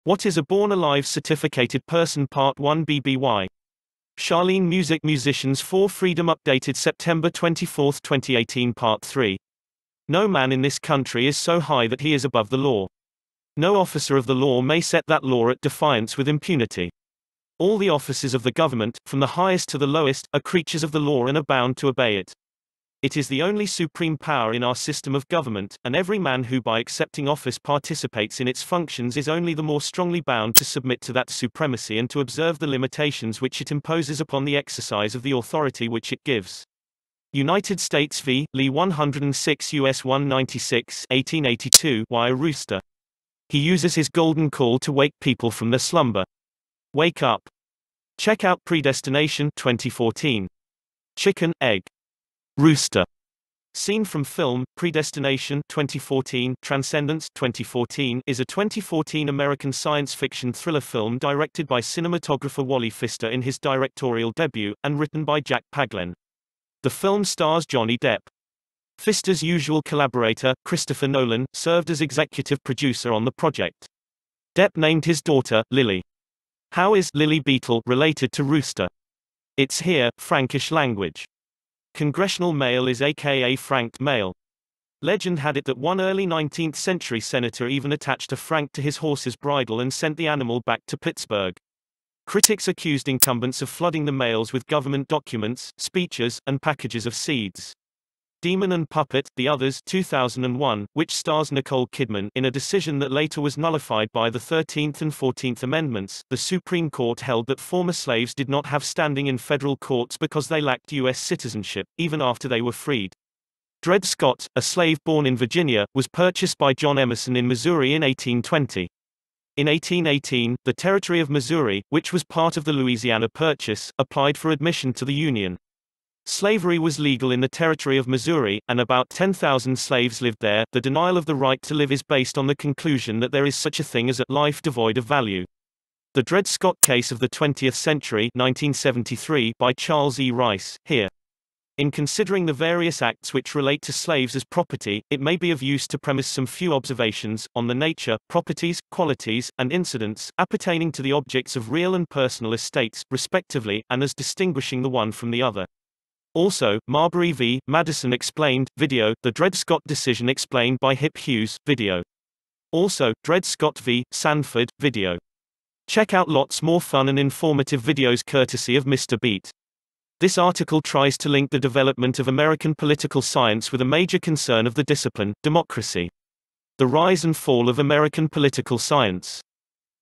What is a Born Alive Certificated Person Part 1 BBY? Charlene Music Musicians for Freedom updated September 24, 2018 Part 3. No man in this country is so high that he is above the law. No officer of the law may set that law at defiance with impunity. All the officers of the government, from the highest to the lowest, are creatures of the law and are bound to obey it. It is the only supreme power in our system of government, and every man who by accepting office participates in its functions is only the more strongly bound to submit to that supremacy and to observe the limitations which it imposes upon the exercise of the authority which it gives. United States v. Lee 106 U.S. 196, 1882, Why a Rooster? He uses his golden call to wake people from their slumber. Wake up. Check out Predestination 2014. Chicken, egg. Rooster. Scene from film, Predestination 2014, Transcendence 2014 is a 2014 American science fiction thriller film directed by cinematographer Wally Pfister in his directorial debut, and written by Jack Paglen. The film stars Johnny Depp. Pfister's usual collaborator, Christopher Nolan, served as executive producer on the project. Depp named his daughter, Lily. How is Lily Beetle related to Rooster? It's here, Frankish language. Congressional male is aka franked male. Legend had it that one early 19th century senator even attached a frank to his horse's bridle and sent the animal back to Pittsburgh. Critics accused incumbents of flooding the mails with government documents, speeches, and packages of seeds. Demon and Puppet, The Others 2001, which stars Nicole Kidman, in a decision that later was nullified by the 13th and 14th Amendments, the Supreme Court held that former slaves did not have standing in federal courts because they lacked U.S. citizenship, even after they were freed. Dred Scott, a slave born in Virginia, was purchased by John Emerson in Missouri in 1820. In 1818, the territory of Missouri, which was part of the Louisiana Purchase, applied for admission to the Union. Slavery was legal in the territory of Missouri, and about 10,000 slaves lived there. The denial of the right to live is based on the conclusion that there is such a thing as a life devoid of value. The Dred Scott Case of the 20th Century 1973 by Charles E. Rice, here. In considering the various acts which relate to slaves as property, it may be of use to premise some few observations on the nature, properties, qualities, and incidents appertaining to the objects of real and personal estates, respectively, and as distinguishing the one from the other. Also, Marbury v. Madison explained, video, the Dred Scott decision explained by Hip Hughes, video. Also, Dred Scott v. Sanford, video. Check out lots more fun and informative videos courtesy of Mr. Beat. This article tries to link the development of American political science with a major concern of the discipline, democracy. The rise and fall of American political science.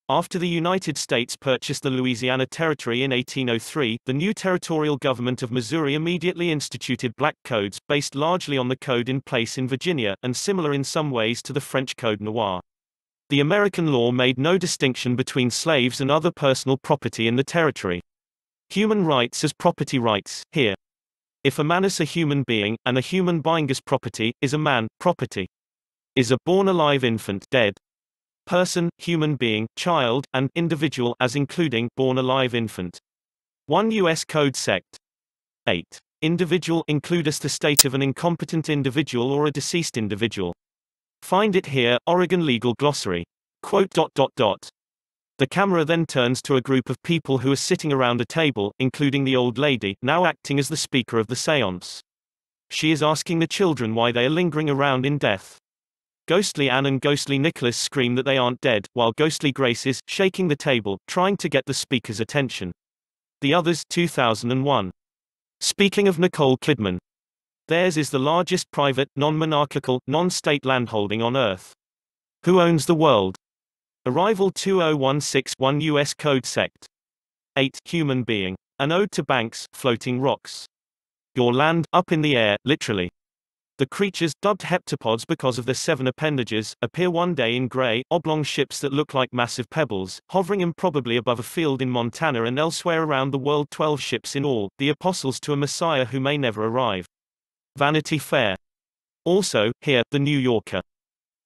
After the United States purchased the Louisiana Territory in 1803, the new territorial government of Missouri immediately instituted black codes, based largely on the code in place in Virginia, and similar in some ways to the French Code Noir. The American law made no distinction between slaves and other personal property in the territory. Human rights as property rights, here. If a man is a human being, and a human being is property, is a man, property. Is a born alive infant dead? Person, human being, child, and individual as including born alive infant. 1 U.S. Code Sect. 8. Individual includeth the state of an incompetent individual or a deceased individual. Find it here, Oregon Legal Glossary. Quote. The camera then turns to a group of people who are sitting around a table, including the old lady, now acting as the speaker of the séance. She is asking the children why they are lingering around in death. Ghostly Anne and Ghostly Nicholas scream that they aren't dead, while Ghostly Grace is shaking the table, trying to get the speaker's attention. The Others 2001. Speaking of Nicole Kidman. Theirs is the largest private, non-monarchical, non-state landholding on Earth. Who owns the world? Arrival 20161 U.S. Code Sect. 8. Human being. An ode to banks, floating rocks. Your land, up in the air, literally. The creatures, dubbed heptapods because of their 7 appendages, appear one day in gray, oblong ships that look like massive pebbles, hovering improbably above a field in Montana and elsewhere around the world. 12 ships in all, the apostles to a Messiah who may never arrive. Vanity Fair. Also, here, The New Yorker.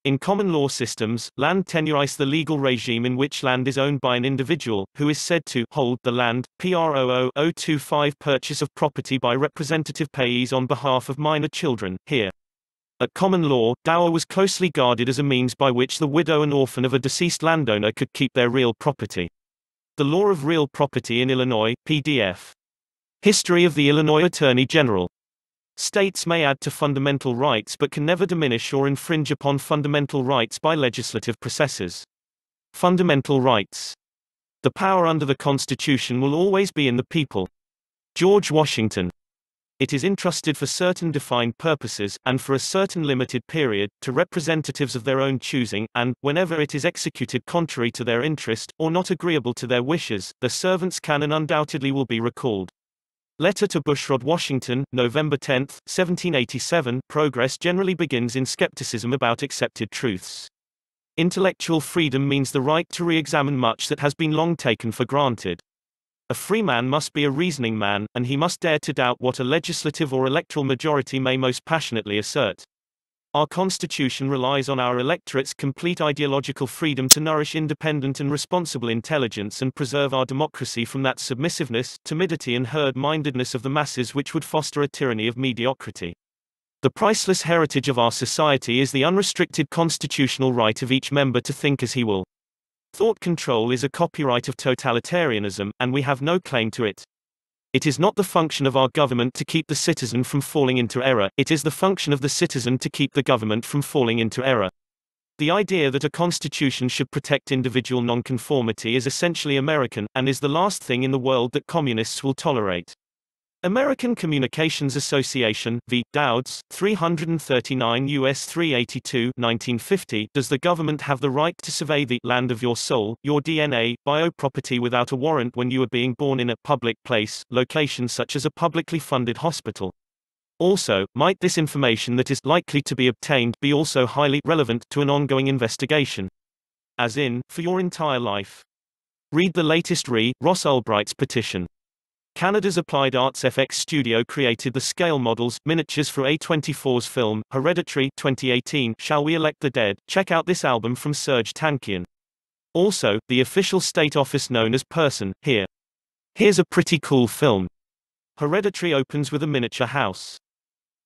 In common law systems, land tenure is the legal regime in which land is owned by an individual, who is said to hold the land. P.R.O.O.025 Purchase of property by representative payees on behalf of minor children, here. At common law, dower was closely guarded as a means by which the widow and orphan of a deceased landowner could keep their real property. The Law of Real Property in Illinois, PDF. History of the Illinois Attorney General. States may add to fundamental rights but can never diminish or infringe upon fundamental rights by legislative processes. Fundamental rights. The power under the Constitution will always be in the people. George Washington. It is entrusted for certain defined purposes, and for a certain limited period, to representatives of their own choosing, and, whenever it is executed contrary to their interest, or not agreeable to their wishes, their servants can and undoubtedly will be recalled. Letter to Bushrod Washington, November 10, 1787. Progress generally begins in skepticism about accepted truths. Intellectual freedom means the right to re-examine much that has been long taken for granted. A free man must be a reasoning man, and he must dare to doubt what a legislative or electoral majority may most passionately assert. Our Constitution relies on our electorate's complete ideological freedom to nourish independent and responsible intelligence and preserve our democracy from that submissiveness, timidity and herd-mindedness of the masses which would foster a tyranny of mediocrity. The priceless heritage of our society is the unrestricted constitutional right of each member to think as he will. Thought control is a copyright of totalitarianism, and we have no claim to it. It is not the function of our government to keep the citizen from falling into error, it is the function of the citizen to keep the government from falling into error. The idea that a constitution should protect individual nonconformity is essentially American, and is the last thing in the world that communists will tolerate. American Communications Association, v. Dowds, 339 U.S. 382, 1950. Does the government have the right to survey the land of your soul, your DNA, bioproperty without a warrant when you are being born in a public place, location such as a publicly funded hospital? Also, might this information that is likely to be obtained be also highly relevant to an ongoing investigation? As in, for your entire life. Read the latest Ross Ulbright's petition. Canada's Applied Arts FX studio created the scale models, miniatures for A24's film, Hereditary 2018. Shall We Elect the Dead? Check out this album from Serge Tankian. Also, the official state office known as Person, here. Here's a pretty cool film. Hereditary opens with a miniature house.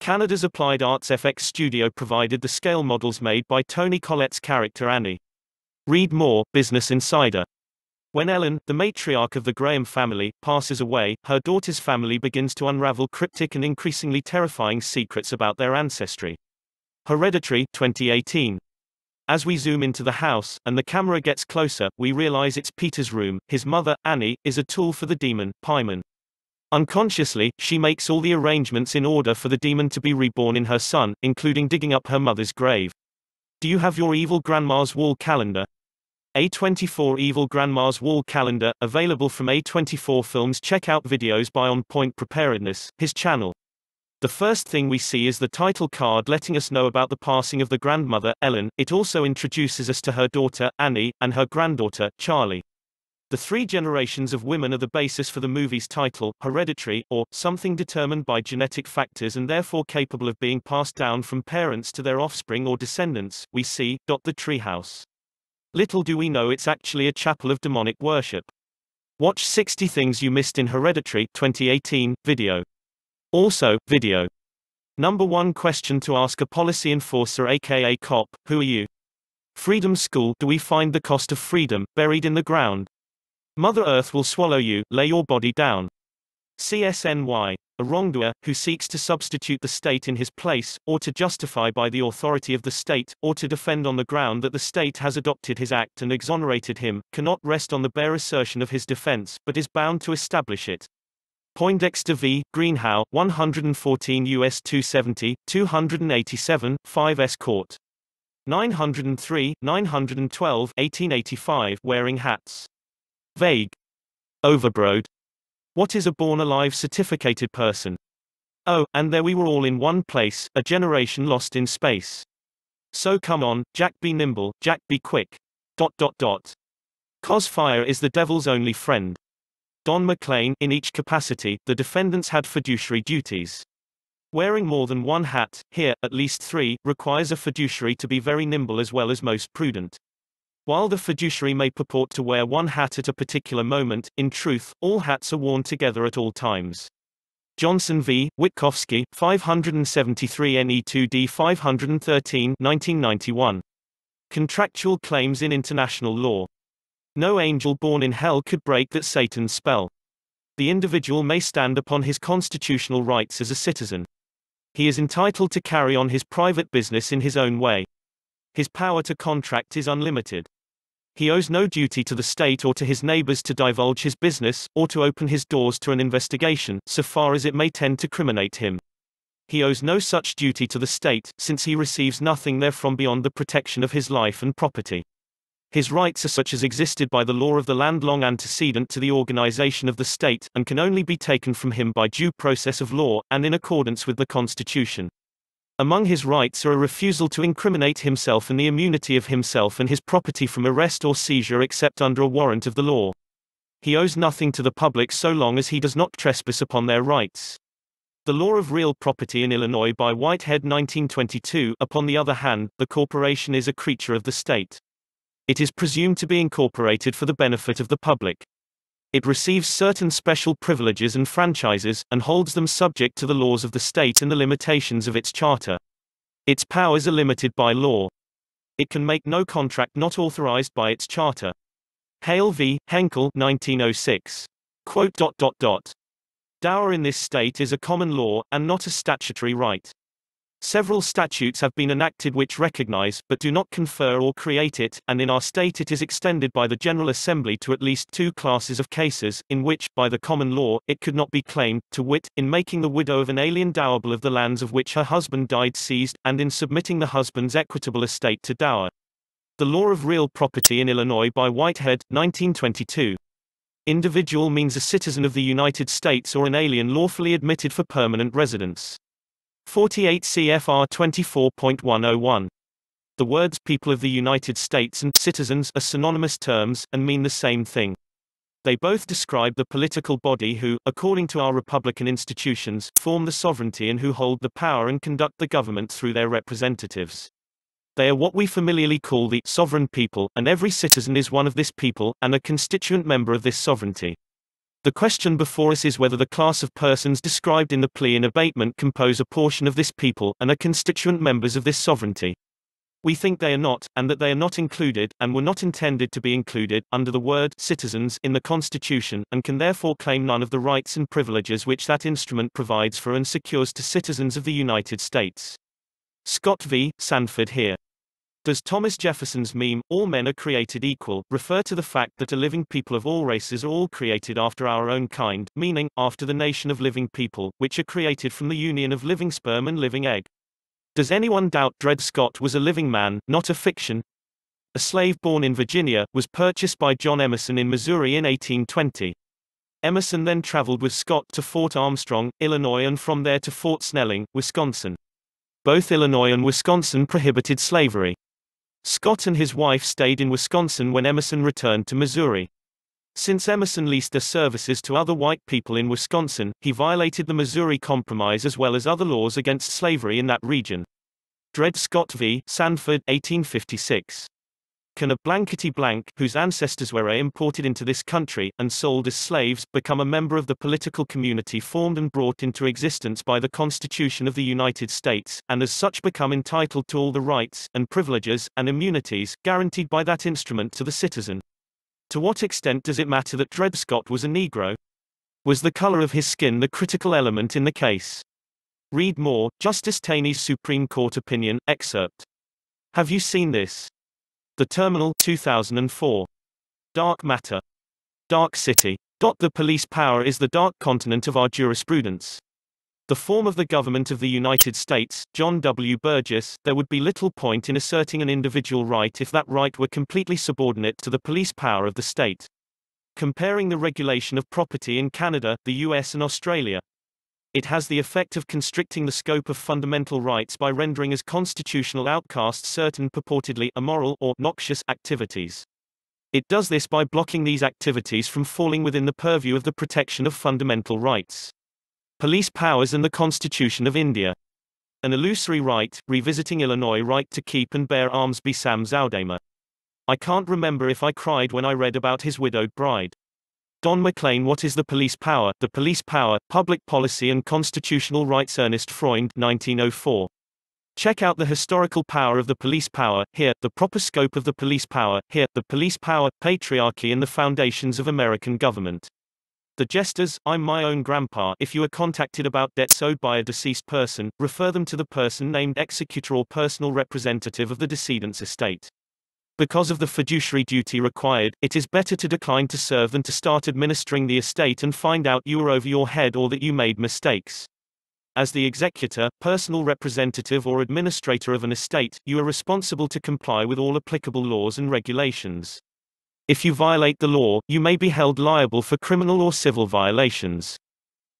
Canada's Applied Arts FX studio provided the scale models made by Toni Collette's character Annie. Read more, Business Insider. When Ellen, the matriarch of the Graham family, passes away, her daughter's family begins to unravel cryptic and increasingly terrifying secrets about their ancestry. Hereditary 2018. As we zoom into the house, and the camera gets closer, we realize it's Peter's room. His mother, Annie, is a tool for the demon, Paimon. Unconsciously, she makes all the arrangements in order for the demon to be reborn in her son, including digging up her mother's grave. Do you have your evil grandma's wall calendar? A24 Evil Grandma's Wall Calendar, available from A24 Films. Check out videos by On Point Preparedness, his channel. The first thing we see is the title card letting us know about the passing of the grandmother, Ellen. It also introduces us to her daughter, Annie, and her granddaughter, Charlie. The three generations of women are the basis for the movie's title, Hereditary, or something determined by genetic factors and therefore capable of being passed down from parents to their offspring or descendants. We see, the treehouse. Little do we know it's actually a chapel of demonic worship. Watch 60 Things You Missed in Hereditary 2018 video. Also, video. Number 1 question to ask a policy enforcer aka cop: who are you? Freedom School. Do we find the cost of freedom buried in the ground? Mother Earth will swallow you, lay your body down. CSNY. A wrongdoer, who seeks to substitute the state in his place, or to justify by the authority of the state, or to defend on the ground that the state has adopted his act and exonerated him, cannot rest on the bare assertion of his defense, but is bound to establish it. Poindexter v. Greenhow, 114 U.S. 270, 287, 5S Court. 903, 912, 1885. Wearing hats. Vague. Overbroad. What is a born-alive certificated person? Oh, and there we were all in one place, a generation lost in space. So come on, Jack be nimble, Jack be quick. ... Cause fire is the devil's only friend. Don McLean. In each capacity, the defendants had fiduciary duties. Wearing more than one hat, here, at least 3, requires a fiduciary to be very nimble as well as most prudent. While the fiduciary may purport to wear one hat at a particular moment, in truth, all hats are worn together at all times. Johnson v. Witkowski, 573 NE2D 513, 1991. Contractual claims in international law. No angel born in hell could break that Satan's spell. The individual may stand upon his constitutional rights as a citizen. He is entitled to carry on his private business in his own way. His power to contract is unlimited. He owes no duty to the state or to his neighbors to divulge his business, or to open his doors to an investigation, so far as it may tend to criminate him. He owes no such duty to the state, since he receives nothing therefrom beyond the protection of his life and property. His rights are such as existed by the law of the land long antecedent to the organization of the state, and can only be taken from him by due process of law, and in accordance with the Constitution. Among his rights are a refusal to incriminate himself and the immunity of himself and his property from arrest or seizure except under a warrant of the law. He owes nothing to the public so long as he does not trespass upon their rights. The law of real property in Illinois by Whitehead 1922. Upon the other hand, the corporation is a creature of the state. It is presumed to be incorporated for the benefit of the public. It receives certain special privileges and franchises, and holds them subject to the laws of the state and the limitations of its charter. Its powers are limited by law. It can make no contract not authorized by its charter. Hale v. Henkel 1906. Dower in this state is a common law, and not a statutory right. Several statutes have been enacted which recognize, but do not confer or create it, and in our state it is extended by the General Assembly to at least two classes of cases, in which, by the common law, it could not be claimed, to wit, in making the widow of an alien dowable of the lands of which her husband died seized, and in submitting the husband's equitable estate to dower. The law of real property in Illinois by Whitehead, 1922. Individual means a citizen of the United States or an alien lawfully admitted for permanent residence. 48 CFR 24.101. The words people of the United States and citizens are synonymous terms, and mean the same thing. They both describe the political body who, according to our republican institutions, form the sovereignty and who hold the power and conduct the government through their representatives. They are what we familiarly call the sovereign people, and every citizen is one of this people, and a constituent member of this sovereignty. The question before us is whether the class of persons described in the plea in abatement compose a portion of this people, and are constituent members of this sovereignty. We think they are not, and that they are not included, and were not intended to be included, under the word citizens in the Constitution, and can therefore claim none of the rights and privileges which that instrument provides for and secures to citizens of the United States. Scott v. Sanford here. Does Thomas Jefferson's meme, "All men are created equal," refer to the fact that a living people of all races are all created after our own kind, meaning, after the nation of living people, which are created from the union of living sperm and living egg? Does anyone doubt Dred Scott was a living man, not a fiction? A slave born in Virginia, was purchased by John Emerson in Missouri in 1820. Emerson then traveled with Scott to Fort Armstrong, Illinois, and from there to Fort Snelling, Wisconsin. Both Illinois and Wisconsin prohibited slavery. Scott and his wife stayed in Wisconsin when Emerson returned to Missouri. Since Emerson leased their services to other white people in Wisconsin, he violated the Missouri Compromise as well as other laws against slavery in that region. Dred Scott v. Sanford, 1856. Can a blankety blank, whose ancestors were imported into this country, and sold as slaves, become a member of the political community formed and brought into existence by the Constitution of the United States, and as such become entitled to all the rights, and privileges, and immunities, guaranteed by that instrument to the citizen? To what extent does it matter that Dred Scott was a Negro? Was the color of his skin the critical element in the case? Read more, Justice Taney's Supreme Court opinion, excerpt. Have you seen this? The Terminal, 2004. Dark Matter. Dark City. The police power is the dark continent of our jurisprudence. The form of the government of the United States, John W. Burgess, there would be little point in asserting an individual right if that right were completely subordinate to the police power of the state. Comparing the regulation of property in Canada, the US and Australia. It has the effect of constricting the scope of fundamental rights by rendering as constitutional outcasts certain purportedly immoral or noxious activities. It does this by blocking these activities from falling within the purview of the protection of fundamental rights. Police powers and the Constitution of India. An illusory right, revisiting Illinois right to keep and bear arms by Sam Zaudema. I can't remember if I cried when I read about his widowed bride. Don McLean. What is the police power? The police power, public policy and constitutional rights. Ernest Freund, 1904. Check out the historical power of the police power, here, the proper scope of the police power, here, the police power, patriarchy and the foundations of American government. The Jesters, I'm my own grandpa. If you are contacted about debts owed by a deceased person, refer them to the person named executor or personal representative of the decedent's estate. Because of the fiduciary duty required, it is better to decline to serve than to start administering the estate and find out you are over your head or that you made mistakes. As the executor, personal representative or administrator of an estate, you are responsible to comply with all applicable laws and regulations. If you violate the law, you may be held liable for criminal or civil violations.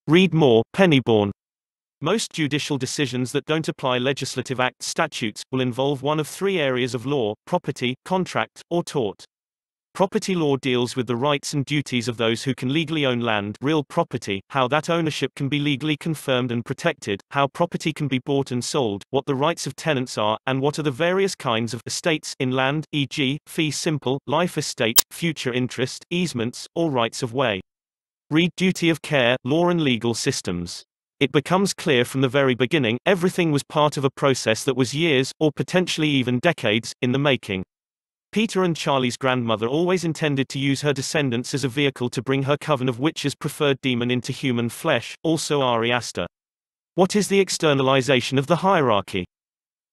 Read more, Pennyborn. Most judicial decisions that don't apply legislative acts statutes will involve one of three areas of law: property, contract, or tort. Property law deals with the rights and duties of those who can legally own land, real property, how that ownership can be legally confirmed and protected, how property can be bought and sold, what the rights of tenants are, and what are the various kinds of estates in land, e.g., fee simple, life estate, future interest, easements, or rights of way. Read Duty of Care, Law and Legal Systems. It becomes clear from the very beginning, everything was part of a process that was years, or potentially even decades, in the making. Peter and Charlie's grandmother always intended to use her descendants as a vehicle to bring her coven of witches' preferred demon into human flesh, also Ari Aster. What is the externalization of the hierarchy?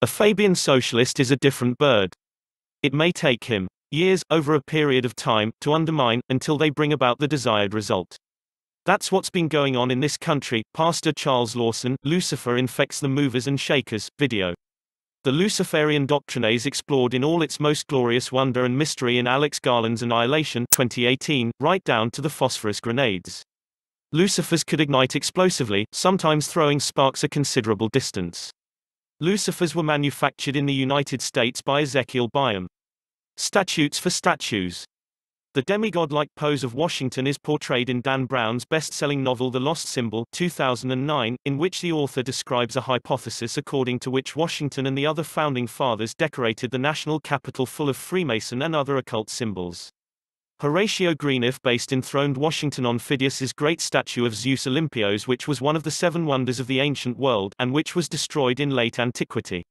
A Fabian socialist is a different bird. It may take him years, over a period of time, to undermine, until they bring about the desired result. That's what's been going on in this country. Pastor Charles Lawson, Lucifer infects the movers and shakers, video. The Luciferian doctrine is explored in all its most glorious wonder and mystery in Alex Garland's Annihilation 2018, right down to the phosphorus grenades. Lucifers could ignite explosively, sometimes throwing sparks a considerable distance. Lucifers were manufactured in the United States by Ezekiel Byam. Statutes for statues. The demigod-like pose of Washington is portrayed in Dan Brown's best-selling novel The Lost Symbol 2009, in which the author describes a hypothesis according to which Washington and the other founding fathers decorated the national capital full of Freemason and other occult symbols. Horatio Greenough-based enthroned Washington on Phidias's great statue of Zeus Olympios, which was one of the seven wonders of the ancient world, and which was destroyed in late antiquity.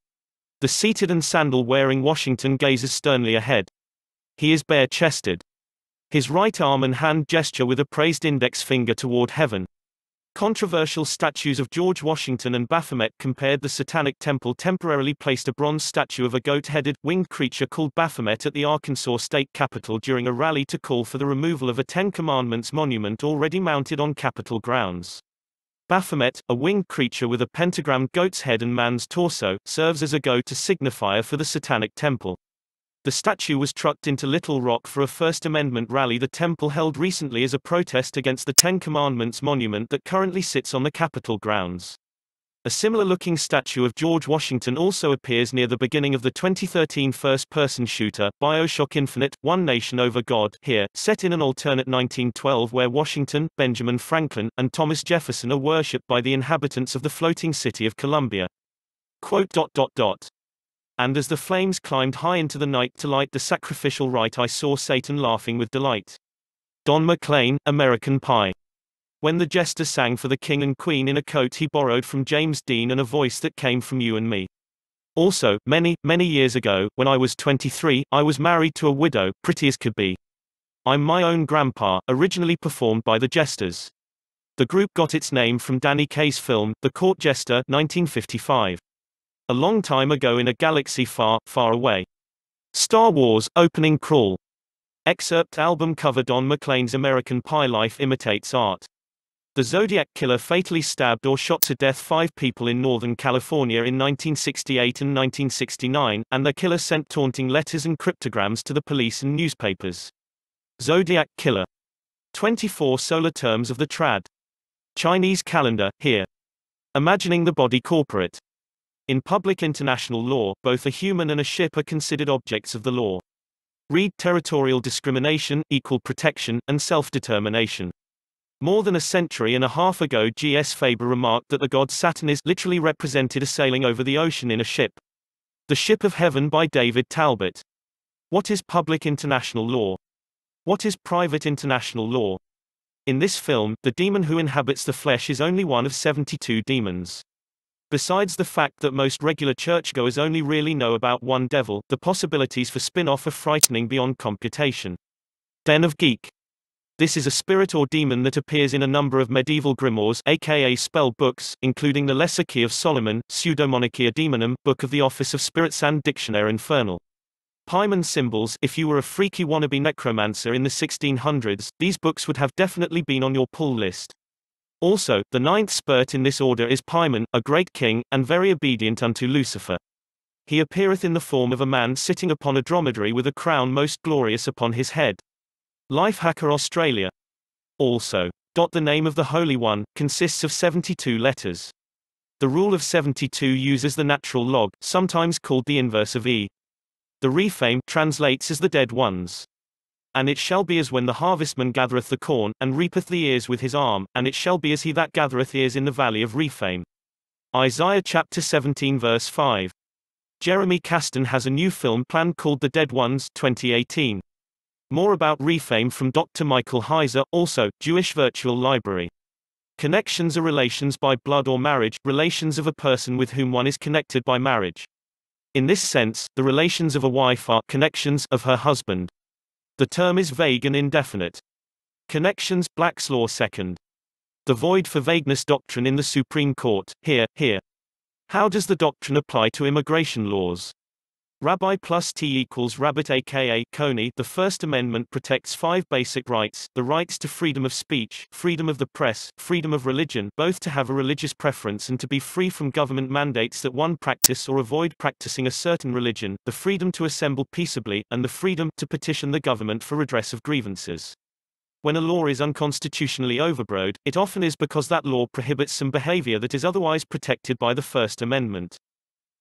The seated and sandal-wearing Washington gazes sternly ahead. He is bare-chested. His right arm and hand gesture with a praised index finger toward heaven. Controversial statues of George Washington and Baphomet compared. The Satanic Temple temporarily placed a bronze statue of a goat-headed, winged creature called Baphomet at the Arkansas state capitol during a rally to call for the removal of a Ten Commandments monument already mounted on Capitol grounds. Baphomet, a winged creature with a pentagrammed goat's head and man's torso, serves as a go-to signifier for the Satanic Temple. The statue was trucked into Little Rock for a First Amendment rally the temple held recently as a protest against the Ten Commandments monument that currently sits on the Capitol grounds. A similar-looking statue of George Washington also appears near the beginning of the 2013 first-person shooter, BioShock Infinite, One Nation Over God, here, set in an alternate 1912 where Washington, Benjamin Franklin, and Thomas Jefferson are worshipped by the inhabitants of the floating city of Columbia. And as the flames climbed high into the night to light the sacrificial rite, I saw Satan laughing with delight. Don McLean, American Pie. When the jester sang for the king and queen in a coat he borrowed from James Dean and a voice that came from you and me. Also, many, many years ago, when I was 23, I was married to a widow, pretty as could be. I'm My Own Grandpa, originally performed by the Jesters. The group got its name from Danny Kaye's film, The Court Jester, 1955. A long time ago in a galaxy far, far away. Star Wars, opening crawl. Excerpt album cover. Don McLean's American Pie. Life imitates art. The Zodiac Killer fatally stabbed or shot to death 5 people in Northern California in 1968 and 1969, and the killer sent taunting letters and cryptograms to the police and newspapers. Zodiac Killer. 24 solar terms of the trad. Chinese calendar, here. Imagining the body corporate. In public international law, both a human and a ship are considered objects of the law. Read Territorial Discrimination, Equal Protection, and Self-Determination. More than a century and a half ago, G.S. Faber remarked that the god Saturn is literally represented as sailing over the ocean in a ship. The Ship of Heaven by David Talbot. What is public international law? What is private international law? In this film, the demon who inhabits the flesh is only one of 72 demons. Besides the fact that most regular churchgoers only really know about one devil, the possibilities for spin-off are frightening beyond computation. Den of Geek. This is a spirit or demon that appears in a number of medieval grimoires, aka spell books, including the Lesser Key of Solomon, Pseudomonarchia Demonum, Book of the Office of Spirits and Dictionnaire Infernal. Paimon symbols. If you were a freaky wannabe necromancer in the 1600s, these books would have definitely been on your pull list. Also, the ninth spirit in this order is Paimon, a great king, and very obedient unto Lucifer. He appeareth in the form of a man sitting upon a dromedary with a crown most glorious upon his head. Lifehacker Australia. Also. The name of the Holy One consists of 72 letters. The rule of 72 uses the natural log, sometimes called the inverse of E. The refame translates as the dead ones. And it shall be as when the harvestman gathereth the corn, and reapeth the ears with his arm, and it shall be as he that gathereth ears in the valley of Rephaim. Isaiah chapter 17 verse 5. Jeremy Caston has a new film planned called The Dead Ones 2018. More about Rephaim from Dr. Michael Heiser, also, Jewish Virtual Library. Connections are relations by blood or marriage, relations of a person with whom one is connected by marriage. In this sense, the relations of a wife are connections of her husband. The term is vague and indefinite. Connections, Black's Law 2nd. The void for vagueness doctrine in the Supreme Court, here. How does the doctrine apply to immigration laws? Rabbi plus T equals Rabbit aka Coney. The First Amendment protects 5 basic rights: the rights to freedom of speech, freedom of the press, freedom of religion, both to have a religious preference and to be free from government mandates that one practice or avoid practicing a certain religion, the freedom to assemble peaceably, and the freedom to petition the government for redress of grievances. When a law is unconstitutionally overrode, it often is because that law prohibits some behavior that is otherwise protected by the First Amendment.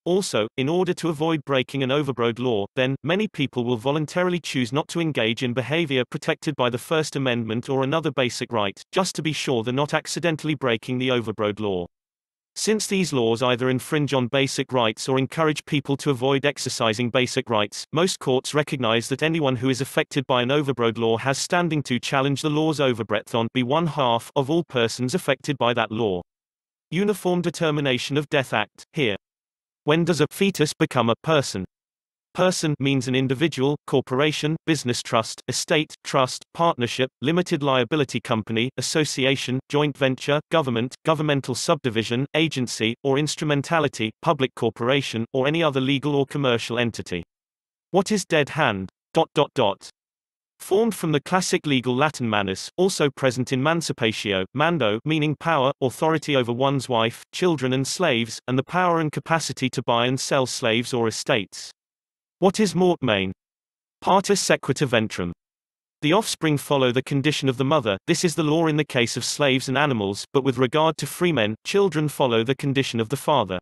Also, in order to avoid breaking an overrode law, then, many people will voluntarily choose not to engage in behavior protected by the First Amendment or another basic right, just to be sure they're not accidentally breaking the overrode law. Since these laws either infringe on basic rights or encourage people to avoid exercising basic rights, most courts recognize that anyone who is affected by an overrode law has standing to challenge the law's overbreadth on be one half of all persons affected by that law. Uniform Determination of Death Act, here. When does a fetus become a person? Person means an individual, corporation, business trust, estate, trust, partnership, limited liability company, association, joint venture, government, governmental subdivision, agency, or instrumentality, public corporation, or any other legal or commercial entity. What is dead hand? Formed from the classic legal Latin manus, also present in mancipatio, mando, meaning power, authority over one's wife, children and slaves, and the power and capacity to buy and sell slaves or estates. What is mortmain? Partus sequitur ventrum. The offspring follow the condition of the mother. This is the law in the case of slaves and animals, but with regard to freemen, children follow the condition of the father.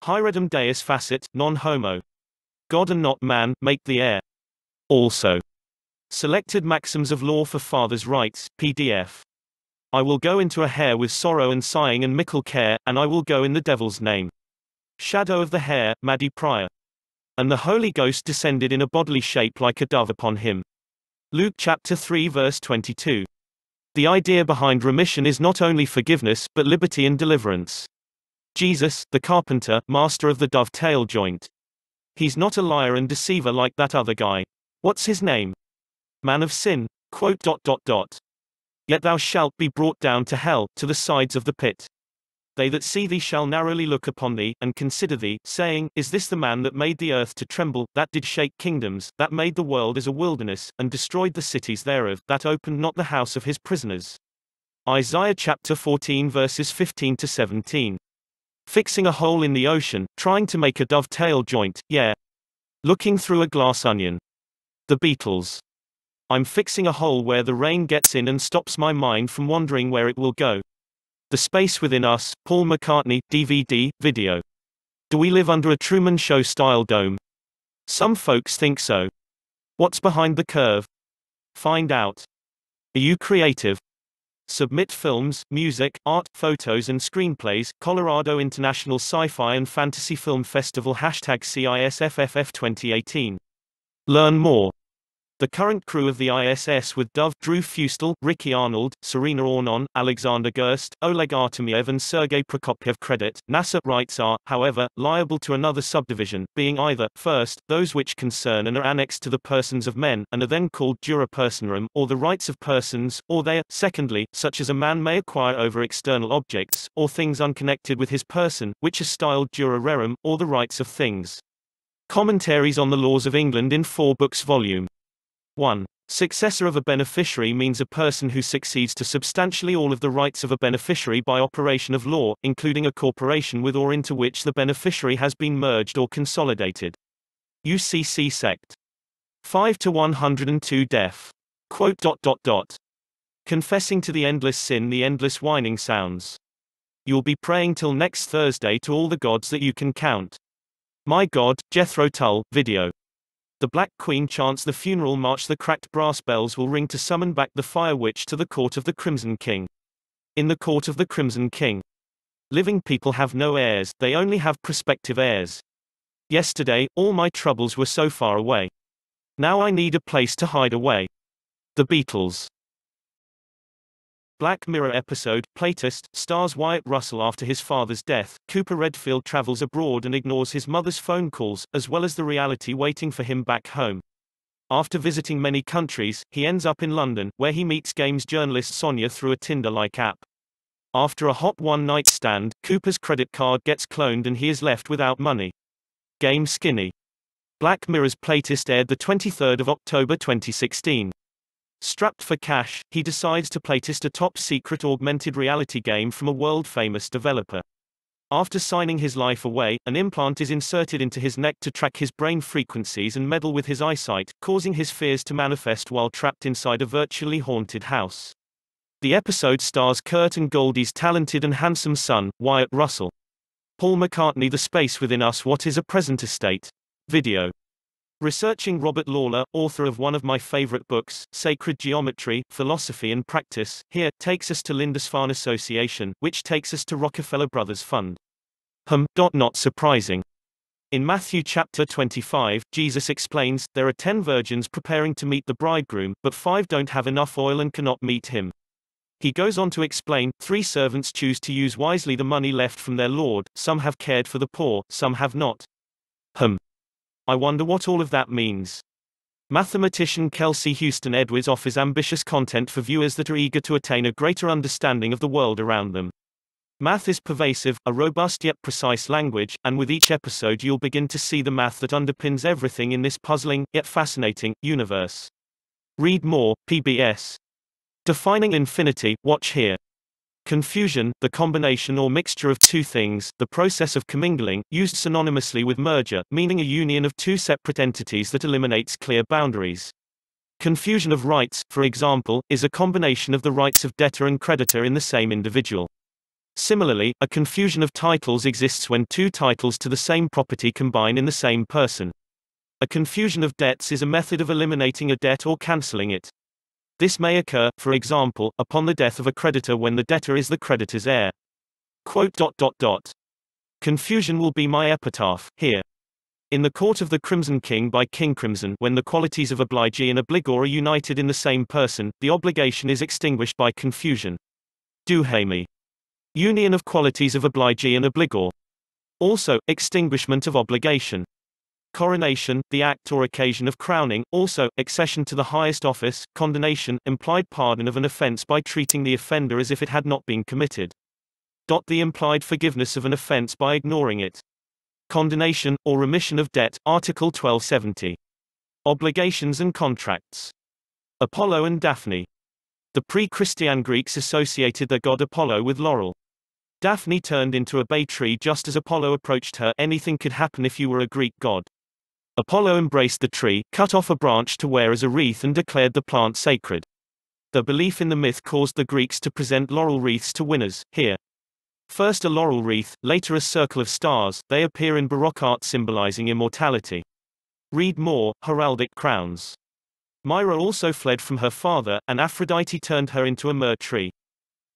Hieredum Deus facit, non homo. God and not man, make the heir. Also. Selected Maxims of Law for Fathers' Rights, PDF. I will go into a hare with sorrow and sighing and mickle care, and I will go in the devil's name. Shadow of the Hare, Maddie Pryor. And the Holy Ghost descended in a bodily shape like a dove upon him. Luke chapter 3 verse 22. The idea behind remission is not only forgiveness, but liberty and deliverance. Jesus, the carpenter, master of the dovetail joint. He's not a liar and deceiver like that other guy. What's his name? Man of sin, quote. Yet thou shalt be brought down to hell, to the sides of the pit. They that see thee shall narrowly look upon thee, and consider thee, saying, Is this the man that made the earth to tremble, that did shake kingdoms, that made the world as a wilderness, and destroyed the cities thereof, that opened not the house of his prisoners? Isaiah chapter 14 verses 15 to 17. Fixing a hole in the ocean, trying to make a dovetail joint, yeah. Looking through a glass onion. The Beatles. I'm fixing a hole where the rain gets in and stops my mind from wondering where it will go. The Space Within Us, Paul McCartney, DVD, video. Do we live under a Truman Show-style dome? Some folks think so. What's behind the curve? Find out. Are you creative? Submit films, music, art, photos and screenplays. Colorado International Sci-Fi and Fantasy Film Festival #CISFFF 2018. Learn more. The current crew of the ISS with Dove, Drew Fustel, Ricky Arnold, Serena Ornon, Alexander Gerst, Oleg Artemyev and Sergei Prokopyev credit. NASA rights are, however, liable to another subdivision, being either, first, those which concern and are annexed to the persons of men, and are then called dura personarum, or the rights of persons, or they are, secondly, such as a man may acquire over external objects, or things unconnected with his person, which are styled dura rerum, or the rights of things. Commentaries on the Laws of England in 4 books Volume 1. Successor of a beneficiary means a person who succeeds to substantially all of the rights of a beneficiary by operation of law, including a corporation with or into which the beneficiary has been merged or consolidated. UCC Sect. 5 to 102 Def. Confessing to the endless sin the endless whining sounds. You'll be praying till next Thursday to all the gods that you can count. My God, Jethro Tull, video. The Black Queen chants the funeral march. The cracked brass bells will ring to summon back the Fire Witch to the court of the Crimson King. In the court of the Crimson King, living people have no heirs, they only have prospective heirs. Yesterday, all my troubles were so far away. Now I need a place to hide away. The Beatles. Black Mirror episode, Platist, stars Wyatt Russell. After his father's death, Cooper Redfield travels abroad and ignores his mother's phone calls, as well as the reality waiting for him back home. After visiting many countries, he ends up in London, where he meets games journalist Sonia through a Tinder-like app. After a hot one-night stand, Cooper's credit card gets cloned and he is left without money. Game Skinny. Black Mirror's Platist aired the 23rd of October 2016. Strapped for cash, he decides to playtest a top-secret augmented reality game from a world-famous developer. After signing his life away, an implant is inserted into his neck to track his brain frequencies and meddle with his eyesight, causing his fears to manifest while trapped inside a virtually haunted house. The episode stars Kurt and Goldie's talented and handsome son, Wyatt Russell. Paul McCartney. The Space Within Us. What is a present estate? Video. Researching Robert Lawler, author of one of my favorite books, Sacred Geometry, Philosophy and Practice, here, takes us to Lindisfarne Association, which takes us to Rockefeller Brothers Fund. Not surprising. In Matthew chapter 25, Jesus explains, there are 10 virgins preparing to meet the bridegroom, but 5 don't have enough oil and cannot meet him. He goes on to explain, 3 servants choose to use wisely the money left from their Lord, some have cared for the poor, some have not. I wonder what all of that means. Mathematician Kelsey Houston Edwards offers ambitious content for viewers that are eager to attain a greater understanding of the world around them. Math is pervasive, a robust yet precise language, and with each episode you'll begin to see the math that underpins everything in this puzzling, yet fascinating, universe. Read more, PBS. Defining infinity, watch here. Confusion, the combination or mixture of two things, the process of commingling, used synonymously with merger, meaning a union of two separate entities that eliminates clear boundaries. Confusion of rights, for example, is a combination of the rights of debtor and creditor in the same individual. Similarly, a confusion of titles exists when 2 titles to the same property combine in the same person. A confusion of debts is a method of eliminating a debt or cancelling it. This may occur, for example, upon the death of a creditor when the debtor is the creditor's heir. Confusion will be my epitaph, here. In the Court of the Crimson King by King Crimson, when the qualities of obligee and obligor are united in the same person, the obligation is extinguished by confusion. Duhemi. Union of qualities of obligee and obligor. Also, extinguishment of obligation. Coronation, the act or occasion of crowning, also, accession to the highest office, condonation, implied pardon of an offense by treating the offender as if it had not been committed. The implied forgiveness of an offense by ignoring it. Condonation, or remission of debt, Article 1270. Obligations and contracts. Apollo and Daphne. The pre-Christian Greeks associated their god Apollo with laurel. Daphne turned into a bay tree just as Apollo approached her. Anything could happen if you were a Greek god. Apollo embraced the tree, cut off a branch to wear as a wreath and declared the plant sacred. The belief in the myth caused the Greeks to present laurel wreaths to winners, here. First a laurel wreath, later a circle of stars, they appear in Baroque art symbolizing immortality. Read more, heraldic crowns. Myra also fled from her father, and Aphrodite turned her into a myrrh tree.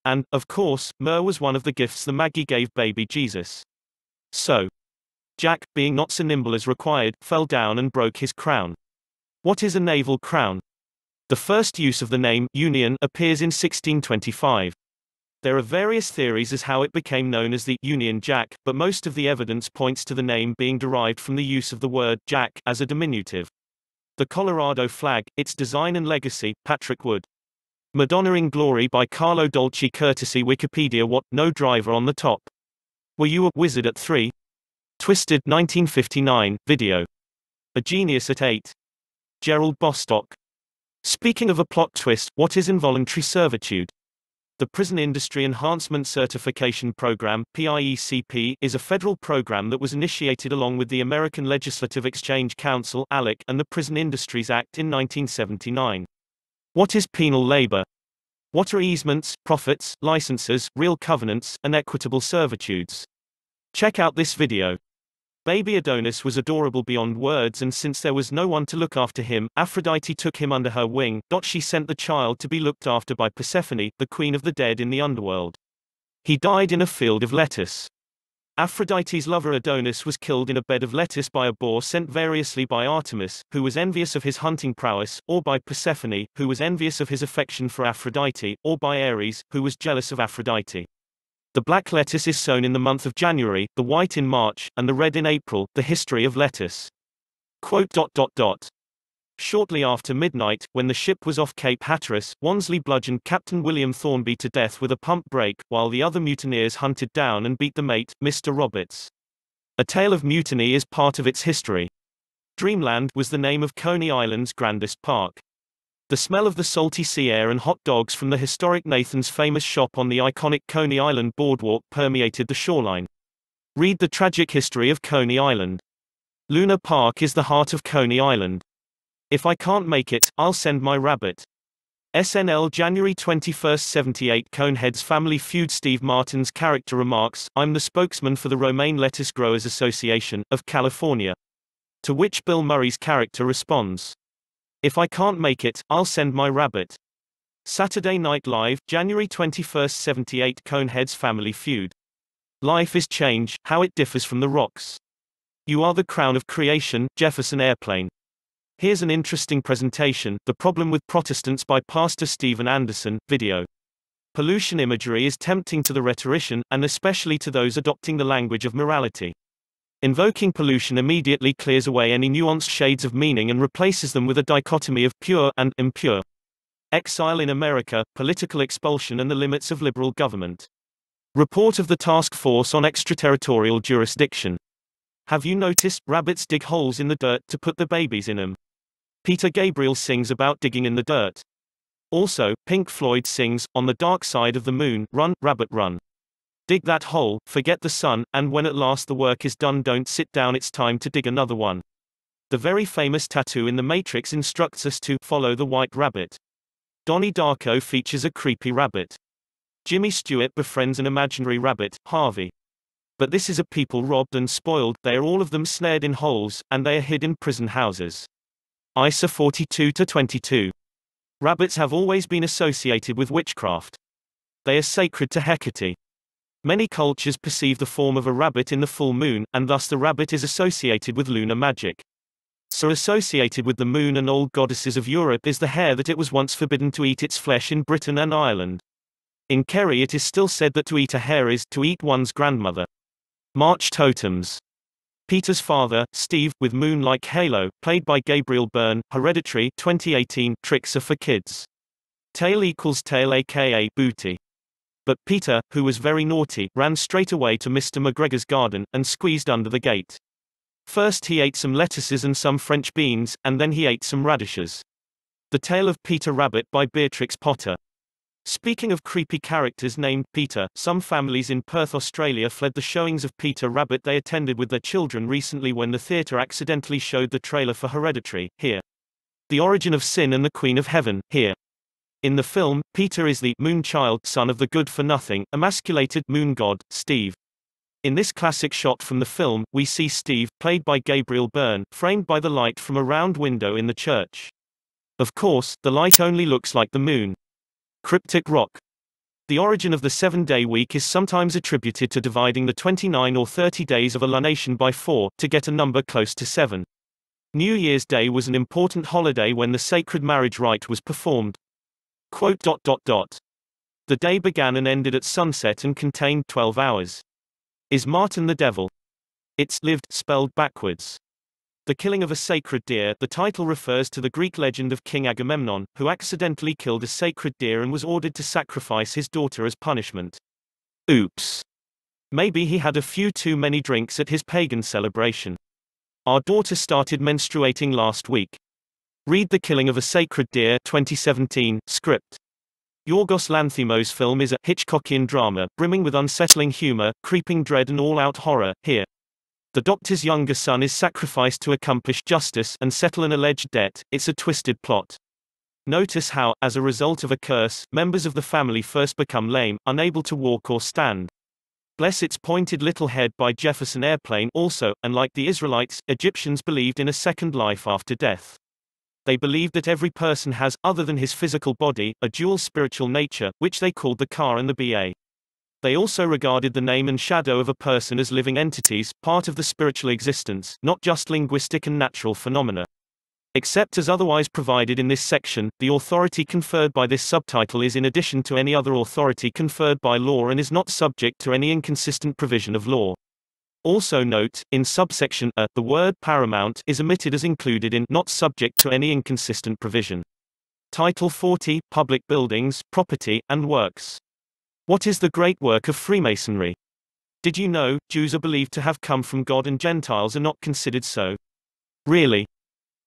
And, of course, myrrh was one of the gifts the Magi gave baby Jesus. So, Jack, being not so nimble as required, fell down and broke his crown. What is a naval crown? The first use of the name Union appears in 1625. There are various theories as how it became known as the Union Jack, but most of the evidence points to the name being derived from the use of the word Jack as a diminutive. The Colorado flag, its design and legacy, Patrick Wood. Madonna in Glory by Carlo Dolci courtesy Wikipedia. What? No driver on the top. Were you a wizard at 3? Twisted 1959, video. A genius at 8. Gerald Bostock. Speaking of a plot twist, what is involuntary servitude? The Prison Industry Enhancement Certification Program (PIECP) is a federal program that was initiated along with the American Legislative Exchange Council (ALEC) and the Prison Industries Act in 1979. What is penal labor? What are easements, profits, licenses, real covenants, and equitable servitudes? Check out this video. Baby Adonis was adorable beyond words, and since there was no one to look after him, Aphrodite took him under her wing. She sent the child to be looked after by Persephone, the queen of the dead in the underworld. He died in a field of lettuce. Aphrodite's lover Adonis was killed in a bed of lettuce by a boar sent variously by Artemis, who was envious of his hunting prowess, or by Persephone, who was envious of his affection for Aphrodite, or by Ares, who was jealous of Aphrodite. The black lettuce is sown in the month of January, the white in March, and the red in April. The history of lettuce. Shortly after midnight, when the ship was off Cape Hatteras, Wansley bludgeoned Captain William Thornby to death with a pump brake, while the other mutineers hunted down and beat the mate, Mr. Roberts. A tale of mutiny is part of its history. Dreamland was the name of Coney Island's grandest park. The smell of the salty sea air and hot dogs from the historic Nathan's Famous shop on the iconic Coney Island boardwalk permeated the shoreline. Read the tragic history of Coney Island. Luna Park is the heart of Coney Island. If I can't make it, I'll send my rabbit. SNL January 21, 78. Coneheads Family Feud. Steve Martin's character remarks, "I'm the spokesman for the Romaine Lettuce Growers Association, of California." To which Bill Murray's character responds, "If I can't make it, I'll send my rabbit." Saturday Night Live, January 21, 78. Coneheads Family Feud. Life is change, how it differs from the rocks. You are the crown of creation, Jefferson Airplane. Here's an interesting presentation, The Problem with Protestants by Pastor Stephen Anderson, video. Pollution imagery is tempting to the rhetorician, and especially to those adopting the language of morality. Invoking pollution immediately clears away any nuanced shades of meaning and replaces them with a dichotomy of pure and impure. Exile in America, political expulsion and the limits of liberal government. Report of the Task Force on Extraterritorial Jurisdiction. Have you noticed, rabbits dig holes in the dirt to put the babies in them? Peter Gabriel sings about digging in the dirt. Also, Pink Floyd sings, "On the dark side of the moon, run, rabbit run. Dig that hole, forget the sun, and when at last the work is done don't sit down, it's time to dig another one." The very famous tattoo in The Matrix instructs us to follow the white rabbit. Donnie Darko features a creepy rabbit. Jimmy Stewart befriends an imaginary rabbit, Harvey. But this is a people robbed and spoiled, they are all of them snared in holes, and they are hid in prison houses. Isa 42-22. Rabbits have always been associated with witchcraft. They are sacred to Hecate. Many cultures perceive the form of a rabbit in the full moon, and thus the rabbit is associated with lunar magic. So associated with the moon and old goddesses of Europe is the hare that it was once forbidden to eat its flesh in Britain and Ireland. In Kerry it is still said that to eat a hare is to eat one's grandmother. March totems. Peter's father, Steve, with moon-like halo, played by Gabriel Byrne, Hereditary 2018, tricks are for kids. Tail equals tail aka booty. But Peter, who was very naughty, ran straight away to Mr. McGregor's garden, and squeezed under the gate. First he ate some lettuces and some French beans, and then he ate some radishes. The Tale of Peter Rabbit by Beatrix Potter. Speaking of creepy characters named Peter, some families in Perth, Australia fled the showings of Peter Rabbit they attended with their children recently when the theatre accidentally showed the trailer for Hereditary, here. The Origin of Sin and the Queen of Heaven, here. In the film, Peter is the moon child, son of the good-for-nothing, emasculated moon god, Steve. In this classic shot from the film, we see Steve, played by Gabriel Byrne, framed by the light from a round window in the church. Of course, the light only looks like the moon. Cryptic rock. The origin of the 7-day week is sometimes attributed to dividing the 29 or 30 days of a lunation by 4, to get a number close to 7. New Year's Day was an important holiday when the sacred marriage rite was performed. Quote, The day began and ended at sunset and contained 12 hours. Is Martin the devil? It's lived, spelled backwards. The killing of a sacred deer. The title refers to the Greek legend of King Agamemnon, who accidentally killed a sacred deer and was ordered to sacrifice his daughter as punishment. Oops. Maybe he had a few too many drinks at his pagan celebration. Our daughter started menstruating last week. Read The Killing of a Sacred Deer 2017, script. Yorgos Lanthimos' film is a Hitchcockian drama, brimming with unsettling humor, creeping dread and all-out horror. Here, the doctor's younger son is sacrificed to accomplish justice and settle an alleged debt. It's a twisted plot. Notice how, as a result of a curse, members of the family first become lame, unable to walk or stand. Bless its pointed little head by Jefferson Airplane. Also, and like the Israelites, Egyptians believed in a second life after death. They believed that every person has, other than his physical body, a dual spiritual nature, which they called the Ka and the Ba. They also regarded the name and shadow of a person as living entities, part of the spiritual existence, not just linguistic and natural phenomena. Except as otherwise provided in this section, the authority conferred by this subtitle is in addition to any other authority conferred by law and is not subject to any inconsistent provision of law. Also note, in subsection A, the word paramount is omitted as included in not subject to any inconsistent provision. Title 40, Public Buildings, Property, and Works. What is the great work of Freemasonry? Did you know, Jews are believed to have come from God and Gentiles are not considered so? Really?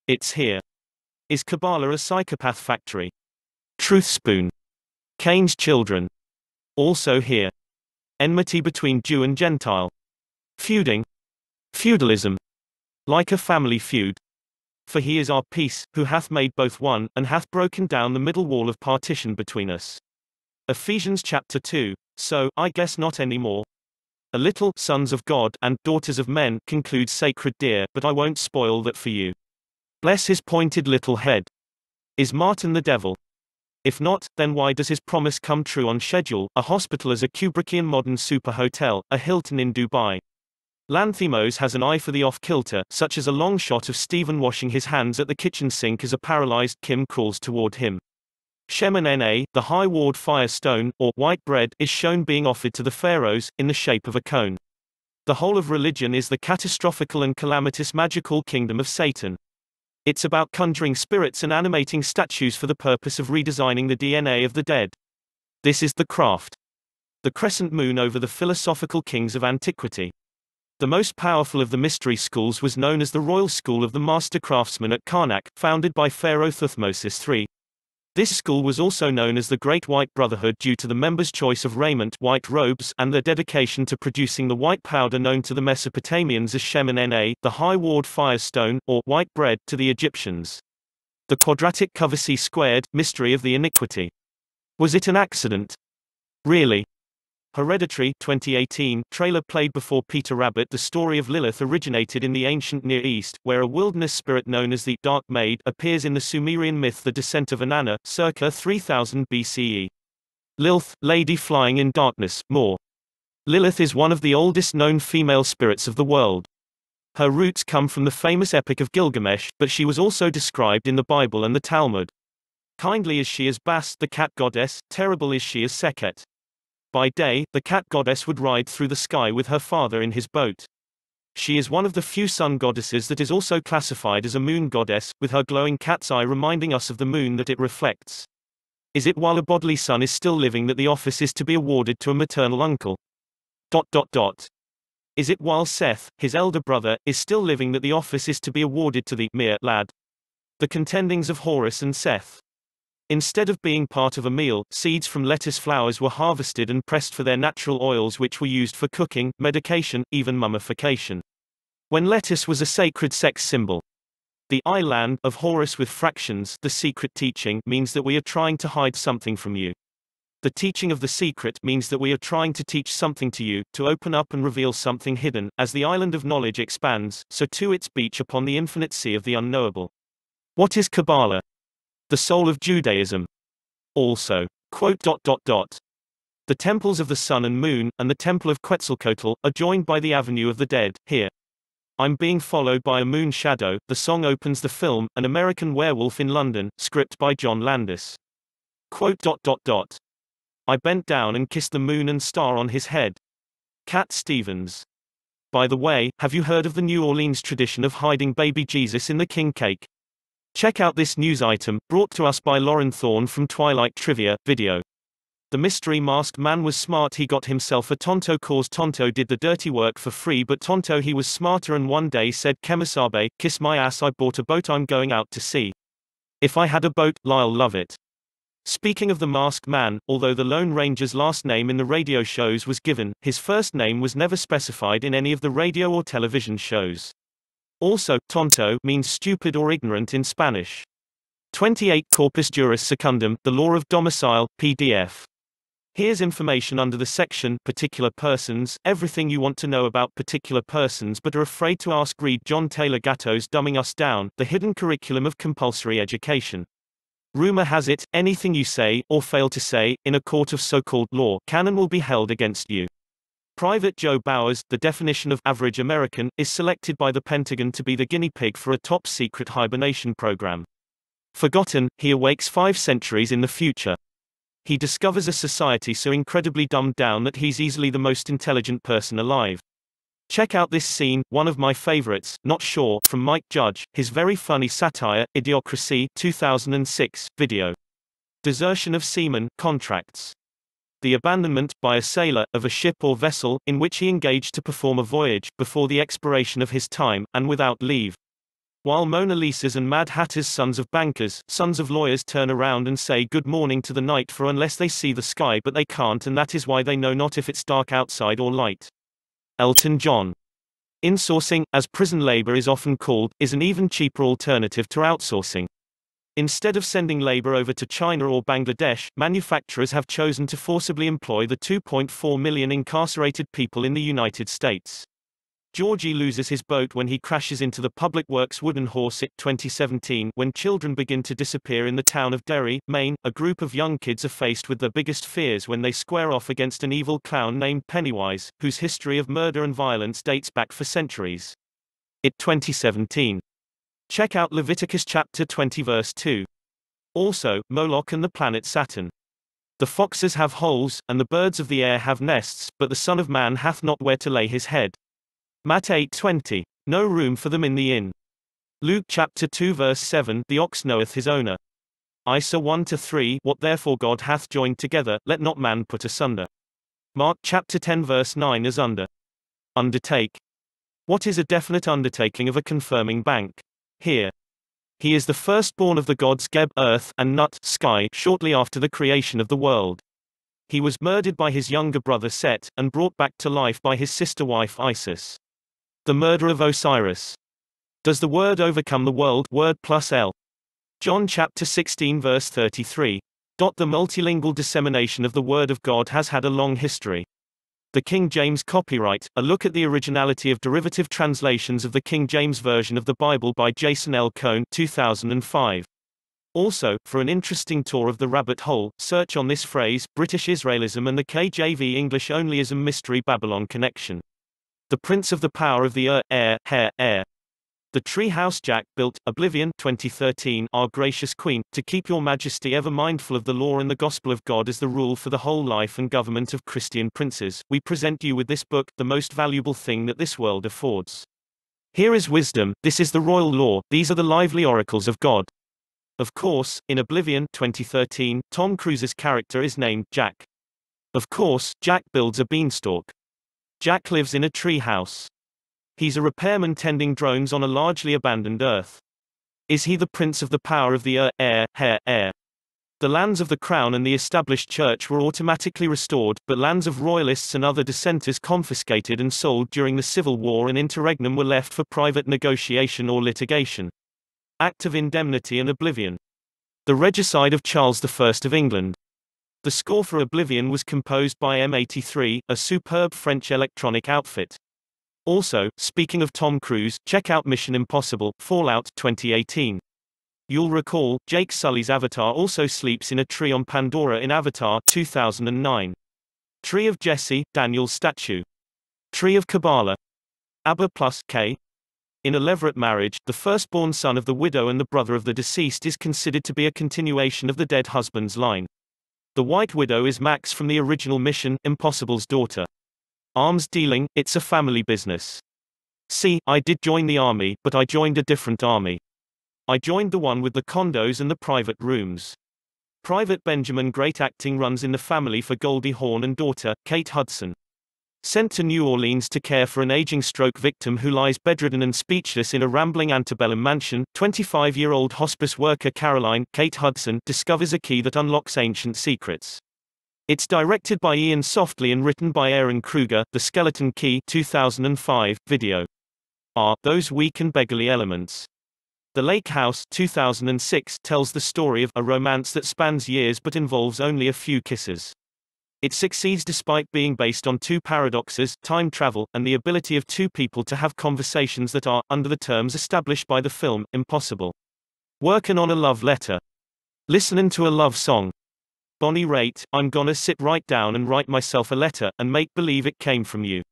It's here. Is Kabbalah a psychopath factory? Truth Spoon. Cain's children. Also here. Enmity between Jew and Gentile. Feuding. Feudalism. Like a family feud. For he is our peace, who hath made both one, and hath broken down the middle wall of partition between us. Ephesians chapter 2. So, I guess not anymore. A little, sons of God, and daughters of men, concludes Sacred Deer, but I won't spoil that for you. Bless his pointed little head. Is Martin the devil? If not, then why does his promise come true on schedule, a hospital as a Kubrickian modern super hotel, a Hilton in Dubai? Lanthimos has an eye for the off-kilter, such as a long shot of Stephen washing his hands at the kitchen sink as a paralyzed Kim crawls toward him. Shemen the high ward firestone, or white bread, is shown being offered to the pharaohs, in the shape of a cone. The whole of religion is the catastrophical and calamitous magical kingdom of Satan. It's about conjuring spirits and animating statues for the purpose of redesigning the DNA of the dead. This is the craft. The crescent moon over the philosophical kings of antiquity. The most powerful of the mystery schools was known as the Royal School of the Master Craftsman at Karnak, founded by Pharaoh Thutmose III. This school was also known as the Great White Brotherhood due to the members' choice of raiment, white robes, and their dedication to producing the white powder known to the Mesopotamians as Shemen, the high ward firestone, or white bread, to the Egyptians. The quadratic cover C squared, mystery of the iniquity. Was it an accident? Really? Hereditary 2018 trailer played before Peter Rabbit. The story of Lilith originated in the ancient Near East, where a wilderness spirit known as the Dark Maid appears in the Sumerian myth The Descent of Inanna, circa 3000 BCE. Lilith, lady flying in darkness, more. Lilith is one of the oldest known female spirits of the world. Her roots come from the famous Epic of Gilgamesh, but she was also described in the Bible and the Talmud. Kindly is she as Bast, the cat goddess, terrible is she as Sekhet. By day, the cat goddess would ride through the sky with her father in his boat. She is one of the few sun goddesses that is also classified as a moon goddess, with her glowing cat's eye reminding us of the moon that it reflects. Is it while a bodily son is still living that the office is to be awarded to a maternal uncle? Is it while Seth, his elder brother, is still living that the office is to be awarded to the mere lad? The contendings of Horus and Seth. Instead of being part of a meal, seeds from lettuce flowers were harvested and pressed for their natural oils which were used for cooking, medication, even mummification. When lettuce was a sacred sex symbol. The I-land of Horus with fractions, the secret teaching, means that we are trying to hide something from you. The teaching of the secret means that we are trying to teach something to you, to open up and reveal something hidden. As the island of knowledge expands, so too its beach upon the infinite sea of the unknowable. What is Kabbalah? The soul of Judaism. Also, The temples of the sun and moon, and the temple of Quetzalcoatl, are joined by the Avenue of the Dead, here. I'm being followed by a moon shadow. The song opens the film, An American Werewolf in London, script by John Landis. Quote. I bent down and kissed the moon and star on his head. Cat Stevens. By the way, have you heard of the New Orleans tradition of hiding baby Jesus in the king cake? Check out this news item, brought to us by Lauren Thorne from Twilight Trivia, video. The mystery masked man was smart, he got himself a Tonto cause Tonto did the dirty work for free, but Tonto he was smarter and one day said Kemisabe, kiss my ass, I bought a boat, I'm going out to sea. If I had a boat, Lyle love it. Speaking of the masked man, although the Lone Ranger's last name in the radio shows was given, his first name was never specified in any of the radio or television shows. Also, tonto means stupid or ignorant in Spanish. 28 Corpus Juris Secundum, the Law of Domicile, PDF. Here's information under the section Particular Persons, everything you want to know about particular persons but are afraid to ask. Read John Taylor Gatto's Dumbing Us Down, The Hidden Curriculum of Compulsory Education. Rumor has it, anything you say, or fail to say, in a court of so-called law, can and will be held against you. Private Joe Bowers, the definition of average American, is selected by the Pentagon to be the guinea pig for a top-secret hibernation program. Forgotten, he awakes 5 centuries in the future. He discovers a society so incredibly dumbed down that he's easily the most intelligent person alive. Check out this scene, one of my favorites, Not Sure, from Mike Judge, his very funny satire, Idiocracy, 2006, video. Desertion of seamen, contracts. The abandonment, by a sailor, of a ship or vessel, in which he engaged to perform a voyage, before the expiration of his time, and without leave. While Mona Lisa's and Mad Hatter's sons of bankers, sons of lawyers turn around and say good morning to the night, for unless they see the sky but they can't, and that is why they know not if it's dark outside or light. Elton John. Insourcing, as prison labor is often called, is an even cheaper alternative to outsourcing. Instead of sending labor over to China or Bangladesh, manufacturers have chosen to forcibly employ the 2.4 million incarcerated people in the United States. Georgie loses his boat when he crashes into the Public Works wooden horse. 2017. When children begin to disappear in the town of Derry, Maine, a group of young kids are faced with their biggest fears when they square off against an evil clown named Pennywise, whose history of murder and violence dates back for centuries. 2017. Check out Leviticus chapter 20 verse 2. Also, Moloch and the planet Saturn. The foxes have holes, and the birds of the air have nests, but the Son of Man hath not where to lay his head. Matt 8:20. No room for them in the inn. Luke chapter 2 verse 7. The ox knoweth his owner. Isa 1-3. What therefore God hath joined together, let not man put asunder. Mark chapter 10 verse 9. As under. Undertake. What is a definite undertaking of a confirming bank? Here. He is the firstborn of the gods Geb, earth, and Nut, sky, shortly after the creation of the world. He was murdered by his younger brother Set, and brought back to life by his sister wife Isis. The murder of Osiris. Does the word overcome the world? Word plus L. John chapter 16 verse 33. The multilingual dissemination of the Word of God has had a long history. The King James Copyright, a look at the originality of derivative translations of the King James Version of the Bible by Jason L. Cohn, 2005. Also, for an interesting tour of the rabbit hole, search on this phrase, British Israelism and the KJV English Onlyism Mystery Babylon Connection. The Prince of the Power of the Air, Air. The Tree House Jack built, Oblivion 2013. Our gracious Queen, to keep your majesty ever mindful of the law and the gospel of God as the rule for the whole life and government of Christian princes, we present you with this book, the most valuable thing that this world affords. Here is wisdom, this is the royal law, these are the lively oracles of God. Of course, in Oblivion 2013, Tom Cruise's character is named Jack. Of course, Jack builds a beanstalk. Jack lives in a tree house. He's a repairman tending drones on a largely abandoned Earth. Is he the prince of the power of the air? The lands of the crown and the established church were automatically restored, but lands of royalists and other dissenters confiscated and sold during the Civil War and interregnum were left for private negotiation or litigation. Act of Indemnity and Oblivion. The Regicide of Charles I of England. The score for Oblivion was composed by M83, a superb French electronic outfit. Also, speaking of Tom Cruise, check out Mission Impossible, Fallout 2018. You'll recall, Jake Sully's avatar also sleeps in a tree on Pandora in Avatar 2009. Tree of Jesse, Daniel's statue. Tree of Kabbalah. Abba plus K. In a levirate marriage, the firstborn son of the widow and the brother of the deceased is considered to be a continuation of the dead husband's line. The white widow is Max from the original Mission Impossible's daughter. Arms dealing, it's a family business. See, I did join the army, but I joined a different army. I joined the one with the condos and the private rooms. Private Benjamin Great acting runs in the family for Goldie Hawn and daughter, Kate Hudson. Sent to New Orleans to care for an aging stroke victim who lies bedridden and speechless in a rambling antebellum mansion, 25-year-old hospice worker Caroline, Kate Hudson, discovers a key that unlocks ancient secrets. It's directed by Ian Softly and written by Aaron Kruger. The Skeleton Key 2005 video. Are those weak and beggarly elements? The Lake House 2006 tells the story of a romance that spans years but involves only a few kisses. It succeeds despite being based on two paradoxes, time travel, and the ability of two people to have conversations that are, under the terms established by the film, impossible. Workin' on a love letter. Listenin' to a love song. Bonnie Raitt, I'm gonna sit right down and write myself a letter, and make believe it came from you.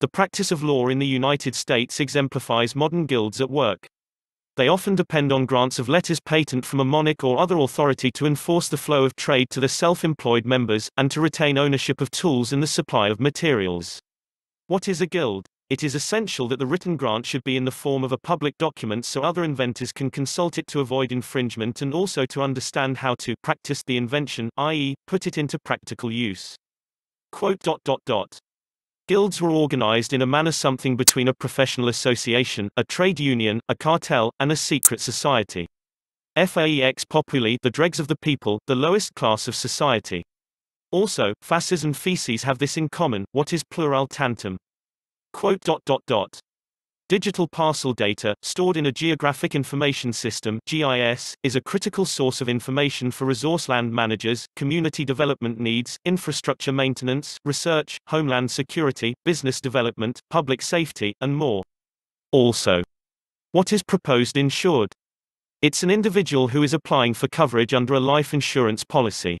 The practice of law in the United States exemplifies modern guilds at work. They often depend on grants of letters patent from a monarch or other authority to enforce the flow of trade to the self-employed members, and to retain ownership of tools and the supply of materials. What is a guild? It is essential that the written grant should be in the form of a public document so other inventors can consult it to avoid infringement and also to understand how to practice the invention, i.e., put it into practical use. Quote. Guilds were organized in a manner something between a professional association, a trade union, a cartel, and a secret society. Faex populi, the dregs of the people, the lowest class of society. Also, fasces and feces have this in common. What is plural tantum? Quote. Digital parcel data, stored in a Geographic Information System (GIS), is a critical source of information for resource land managers, community development needs, infrastructure maintenance, research, homeland security, business development, public safety, and more. Also, what is proposed insured? It's an individual who is applying for coverage under a life insurance policy.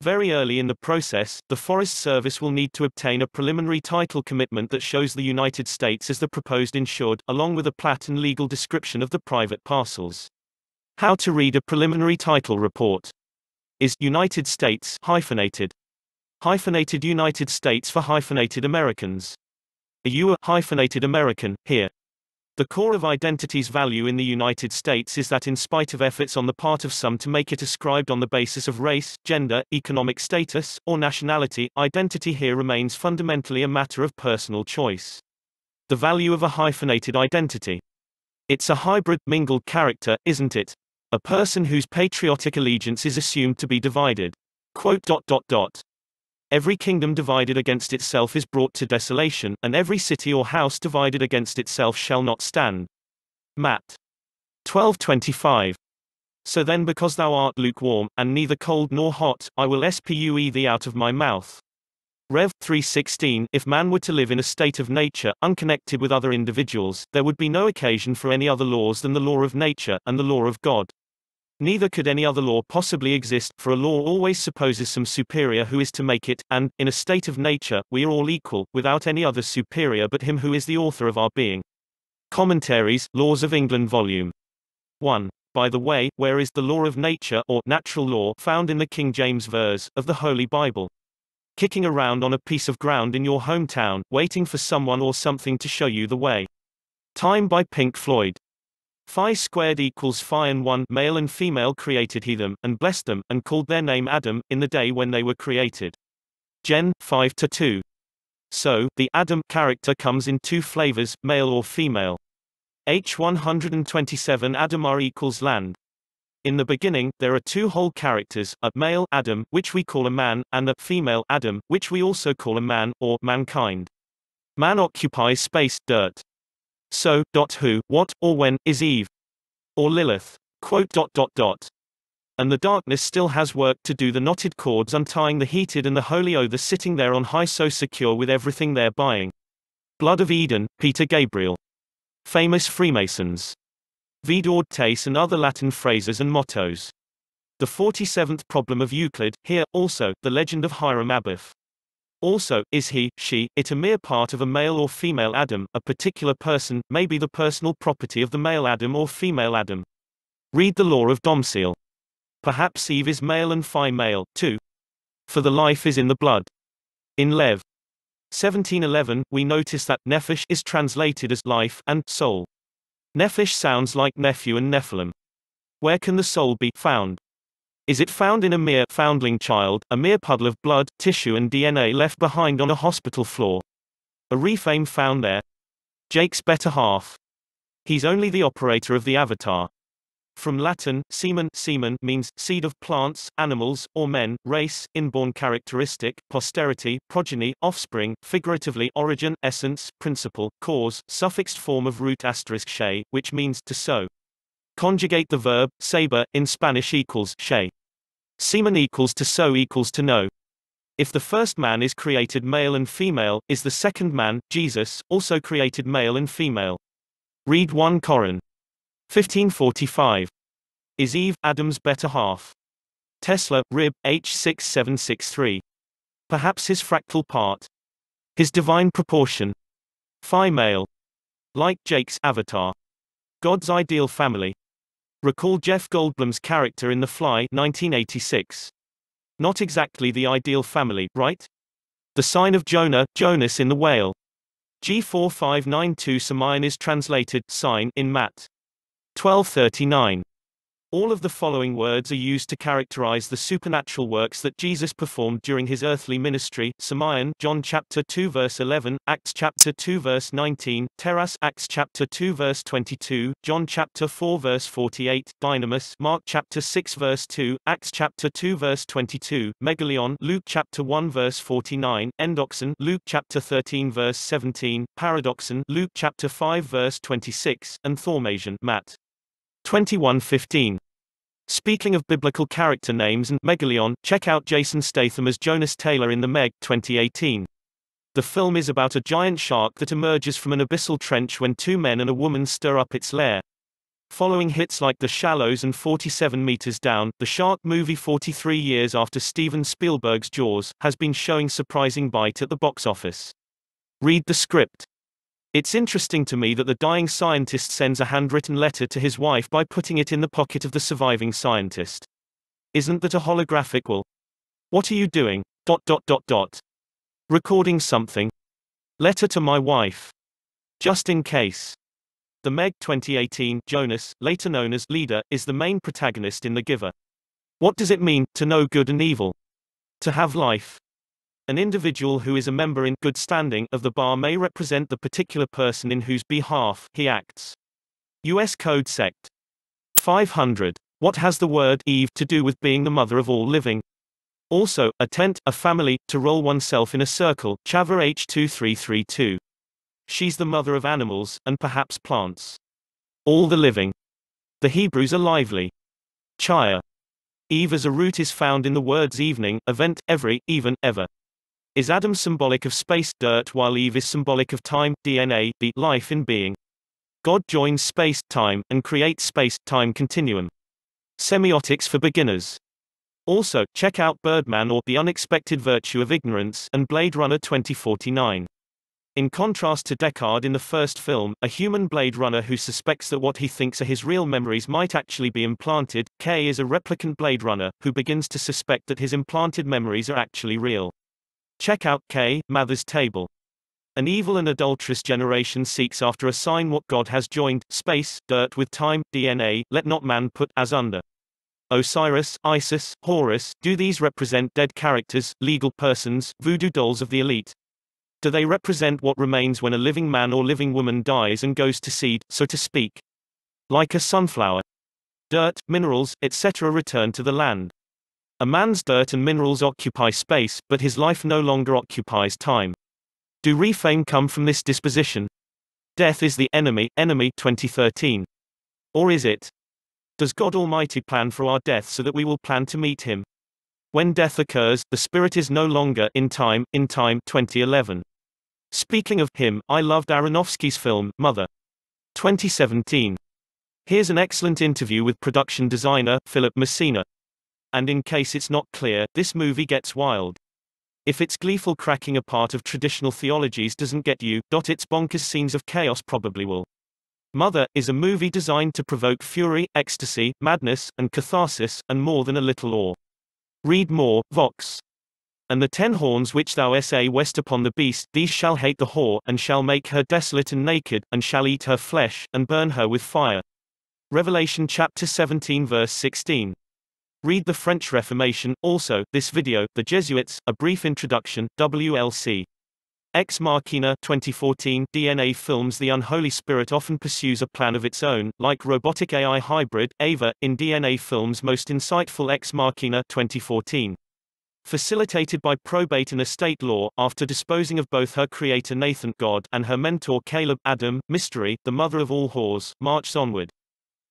Very early in the process, the Forest Service will need to obtain a preliminary title commitment that shows the United States as the proposed insured, along with a plat and legal description of the private parcels. How to read a preliminary title report. Is United States hyphenated? Hyphenated United States for hyphenated Americans. Are you a hyphenated American here? The core of identity's value in the United States is that in spite of efforts on the part of some to make it ascribed on the basis of race, gender, economic status, or nationality, identity here remains fundamentally a matter of personal choice. The value of a hyphenated identity. It's a hybrid, mingled character, isn't it? A person whose patriotic allegiance is assumed to be divided. Quote. Every kingdom divided against itself is brought to desolation, and every city or house divided against itself shall not stand. Matt. 12:25. So then because thou art lukewarm, and neither cold nor hot, I will spue thee out of my mouth. Rev. 3:16. If man were to live in a state of nature, unconnected with other individuals, there would be no occasion for any other laws than the law of nature, and the law of God. Neither could any other law possibly exist, for a law always supposes some superior who is to make it, and, in a state of nature, we are all equal, without any other superior but him who is the author of our being. Commentaries, Laws of England Volume 1. By the way, where is the law of nature, or natural law, found in the King James verse, of the Holy Bible? Kicking around on a piece of ground in your hometown, waiting for someone or something to show you the way. Time by Pink Floyd. Phi squared equals phi, and one, male and female created he them, and blessed them, and called their name Adam, in the day when they were created. Gen. 5:2. So, the Adam character comes in two flavors, male or female. H 127 Adamar equals land. In the beginning, there are two whole characters, a male Adam, which we call a man, and a female Adam, which we also call a man, or mankind. Man occupies space, dirt. So, who, what, or when, is Eve? Or Lilith? Quote. And the darkness still has work to do, the knotted cords untying the heated and the holy oath sitting there on high so secure with everything they're buying. Blood of Eden, Peter Gabriel. Famous Freemasons. Vidord Tace and other Latin phrases and mottos. The 47th problem of Euclid, here, also, the legend of Hiram Abiff. Also, is he, she, it a mere part of a male or female Adam, a particular person, may be the personal property of the male Adam or female Adam. Read the law of domicile. Perhaps Eve is male and Phi male, too. For the life is in the blood. In Lev. 17:11, we notice that nephesh is translated as life and soul. Nephesh sounds like nephew and Nephilim. Where can the soul be found? Is it found in a mere foundling child, a mere puddle of blood, tissue and DNA left behind on a hospital floor? A reframe found there? Jake's better half. He's only the operator of the avatar. From Latin, semen means seed of plants, animals, or men, race, inborn characteristic, posterity, progeny, offspring, figuratively origin, essence, principle, cause, suffixed form of root *she, which means to sow. Conjugate the verb, saber, in Spanish equals she. Semen equals to sow equals to know. If the first man is created male and female, is the second man, Jesus, also created male and female? Read 1 Corin. 1545. Is Eve, Adam's better half? Tesla, Rib, H6763. Perhaps his fractal part. His divine proportion. Phi male. Like Jake's avatar. God's ideal family. Recall Jeff Goldblum's character in The Fly, 1986. Not exactly the ideal family, right? The sign of Jonah, Jonas in the whale. G4592 Samayan is translated sign in Matt. 1239. All of the following words are used to characterize the supernatural works that Jesus performed during his earthly ministry: Samayan, John chapter 2 verse 11, Acts chapter 2 verse 19, Teras, Acts chapter 2 verse 22, John chapter 4 verse 48, Dynamis, Mark chapter 6 verse 2, Acts chapter 2 verse 22, Megalion, Luke chapter 1 verse 49, Endoxon, Luke chapter 13 verse 17, Paradoxon, Luke chapter 5 verse 26, and Thaumasion, Matt. 21:15. Speaking of biblical character names and Megalion, check out Jason Statham as Jonas Taylor in The Meg, 2018. The film is about a giant shark that emerges from an abyssal trench when two men and a woman stir up its lair. Following hits like The Shallows and 47 Meters Down, the shark movie 43 years after Steven Spielberg's Jaws, has been showing surprising bite at the box office. Read the script. It's interesting to me that the dying scientist sends a handwritten letter to his wife by putting it in the pocket of the surviving scientist. Isn't that a holographic will? What are you doing? ... Recording something? Letter to my wife. Just in case. The Meg 2018 Jonas, later known as Leader, is the main protagonist in The Giver. What does it mean to know good and evil? To have life? An individual who is a member in good standing of the bar may represent the particular person in whose behalf he acts. U.S. Code Sect. 500. What has the word Eve to do with being the mother of all living? Also, a tent, a family, to roll oneself in a circle, Chava H2332. She's the mother of animals, and perhaps plants. All the living. The Hebrews are lively. Chaya. Eve as a root is found in the words evening, event, every, even, ever. Is Adam symbolic of space, dirt, while Eve is symbolic of time, DNA, the life in being? God joins space, time, and creates space-time continuum. Semiotics for beginners. Also, check out Birdman or The Unexpected Virtue of Ignorance and Blade Runner 2049. In contrast to Deckard in the first film, a human Blade Runner who suspects that what he thinks are his real memories might actually be implanted, K is a replicant Blade Runner, who begins to suspect that his implanted memories are actually real. Check out K. Mather's Table. An evil and adulterous generation seeks after a sign what God has joined, space, dirt with time, DNA, let not man put as under. Osiris, Isis, Horus, do these represent dead characters, legal persons, voodoo dolls of the elite? Do they represent what remains when a living man or living woman dies and goes to seed, so to speak? Like a sunflower. Dirt, minerals, etc. return to the land. A man's dirt and minerals occupy space, but his life no longer occupies time. Do reframe come from this disposition? Death is the enemy, 2013. Or is it? Does God Almighty plan for our death so that we will plan to meet Him? When death occurs, the spirit is no longer in time, 2011. Speaking of Him, I loved Aronofsky's film, Mother. 2017. Here's an excellent interview with production designer, Philip Messina. And in case it's not clear, this movie gets wild. If its gleeful cracking apart of traditional theologies doesn't get you, its bonkers scenes of chaos probably will. Mother is a movie designed to provoke fury, ecstasy, madness, and catharsis, and more than a little awe. Read more, Vox. And the 10 horns which thou west upon the beast, these shall hate the whore, and shall make her desolate and naked, and shall eat her flesh, and burn her with fire. Revelation chapter 17 verse 16. Read the French Reformation. Also, this video, The Jesuits, A Brief Introduction, WLC. Ex Machina 2014. DNA Films. The Unholy Spirit often pursues a plan of its own, like robotic AI hybrid, Ava, in DNA Films' most insightful Ex Machina 2014. Facilitated by probate and estate law, after disposing of both her creator Nathan God and her mentor Caleb Adam, Mystery, the mother of all whores, marches onward.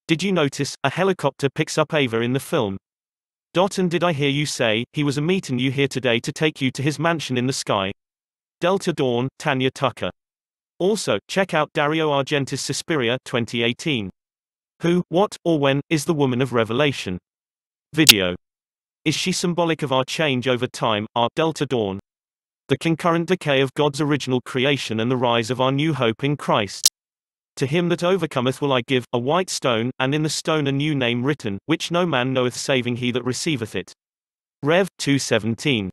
Did you notice, a helicopter picks up Ava in the film? And did I hear you say, he was a meeting you here today to take you to his mansion in the sky? Delta Dawn, Tanya Tucker. Also, check out Dario Argenti's Suspiria 2018. Who, what, or when, is the woman of Revelation? Video. Is she symbolic of our change over time, our Delta Dawn? The concurrent decay of God's original creation and the rise of our new hope in Christ. To him that overcometh will I give a white stone, and in the stone a new name written, which no man knoweth saving he that receiveth it. Rev. 2:17.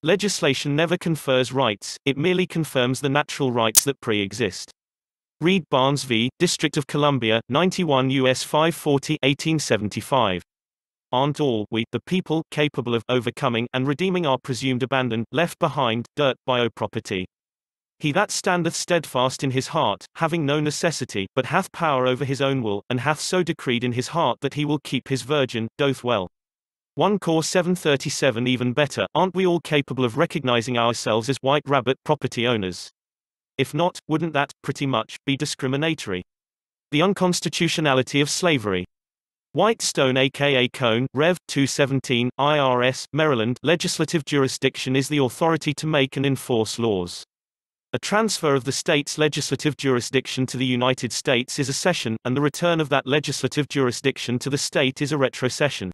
Legislation never confers rights, it merely confirms the natural rights that pre-exist. Read Barnes v. District of Columbia, 91 U.S. 540, 1875. Aren't all we, the people, capable of overcoming and redeeming our presumed abandoned, left behind, bioproperty? He that standeth steadfast in his heart, having no necessity, but hath power over his own will, and hath so decreed in his heart that he will keep his virgin, doth well. 1 Cor 7:37. Even better, aren't we all capable of recognizing ourselves as white rabbit property owners? If not, wouldn't that, pretty much, be discriminatory? The unconstitutionality of slavery. Whitestone aka Cone, Rev. 217, IRS, Maryland. Legislative jurisdiction is the authority to make and enforce laws. A transfer of the state's legislative jurisdiction to the United States is a cession, and the return of that legislative jurisdiction to the state is a retrocession.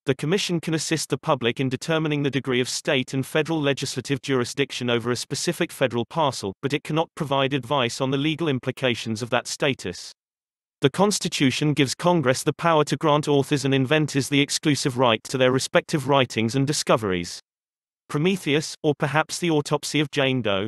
The Commission can assist the public in determining the degree of state and federal legislative jurisdiction over a specific federal parcel, but it cannot provide advice on the legal implications of that status. The Constitution gives Congress the power to grant authors and inventors the exclusive right to their respective writings and discoveries. Prometheus, or perhaps the autopsy of Jane Doe.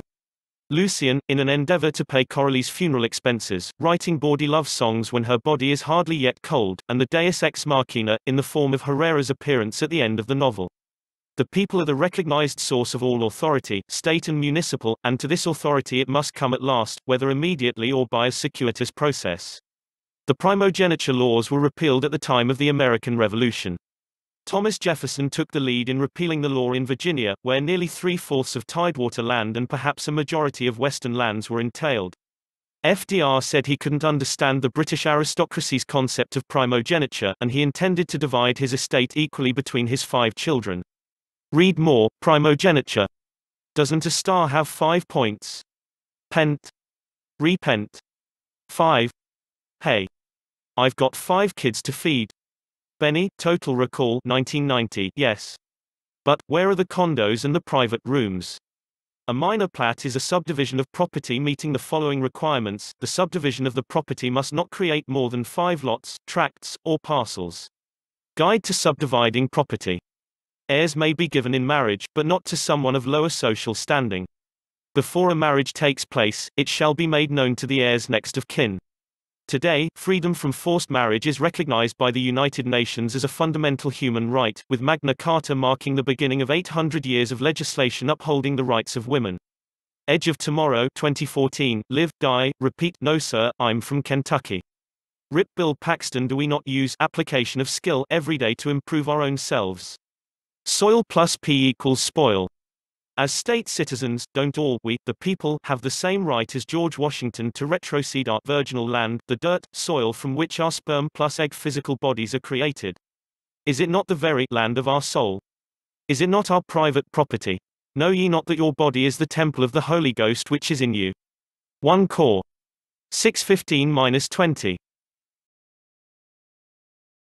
Lucian, in an endeavor to pay Coralie's funeral expenses, writing bawdy love songs when her body is hardly yet cold, and the Deus Ex Machina, in the form of Herrera's appearance at the end of the novel. The people are the recognized source of all authority, state and municipal, and to this authority it must come at last, whether immediately or by a circuitous process. The primogeniture laws were repealed at the time of the American Revolution. Thomas Jefferson took the lead in repealing the law in Virginia, where nearly 3/4 of tidewater land and perhaps a majority of western lands were entailed. FDR said he couldn't understand the British aristocracy's concept of primogeniture, and he intended to divide his estate equally between his 5 children. Read more, primogeniture. Doesn't a star have 5 points? Pent. Repent. 5. Hey. I've got 5 kids to feed. Benny, Total Recall 1990. Yes. But, where are the condos and the private rooms? A minor plat is a subdivision of property meeting the following requirements. The subdivision of the property must not create more than 5 lots, tracts, or parcels. Guide to subdividing property. Heirs may be given in marriage, but not to someone of lower social standing. Before a marriage takes place, it shall be made known to the heirs next of kin. Today, freedom from forced marriage is recognized by the United Nations as a fundamental human right, with Magna Carta marking the beginning of 800 years of legislation upholding the rights of women. Edge of Tomorrow 2014, Live, Die, Repeat. No sir, I'm from Kentucky. Rip Bill Paxton. Do we not use application of skill every day to improve our own selves? Soil plus P equals spoil. As state citizens, don't all we, the people, have the same right as George Washington to retrocede our virginal land, the dirt, soil from which our sperm plus egg physical bodies are created? Is it not the very land of our soul? Is it not our private property? Know ye not that your body is the temple of the Holy Ghost which is in you? 1 Cor 6:15-20.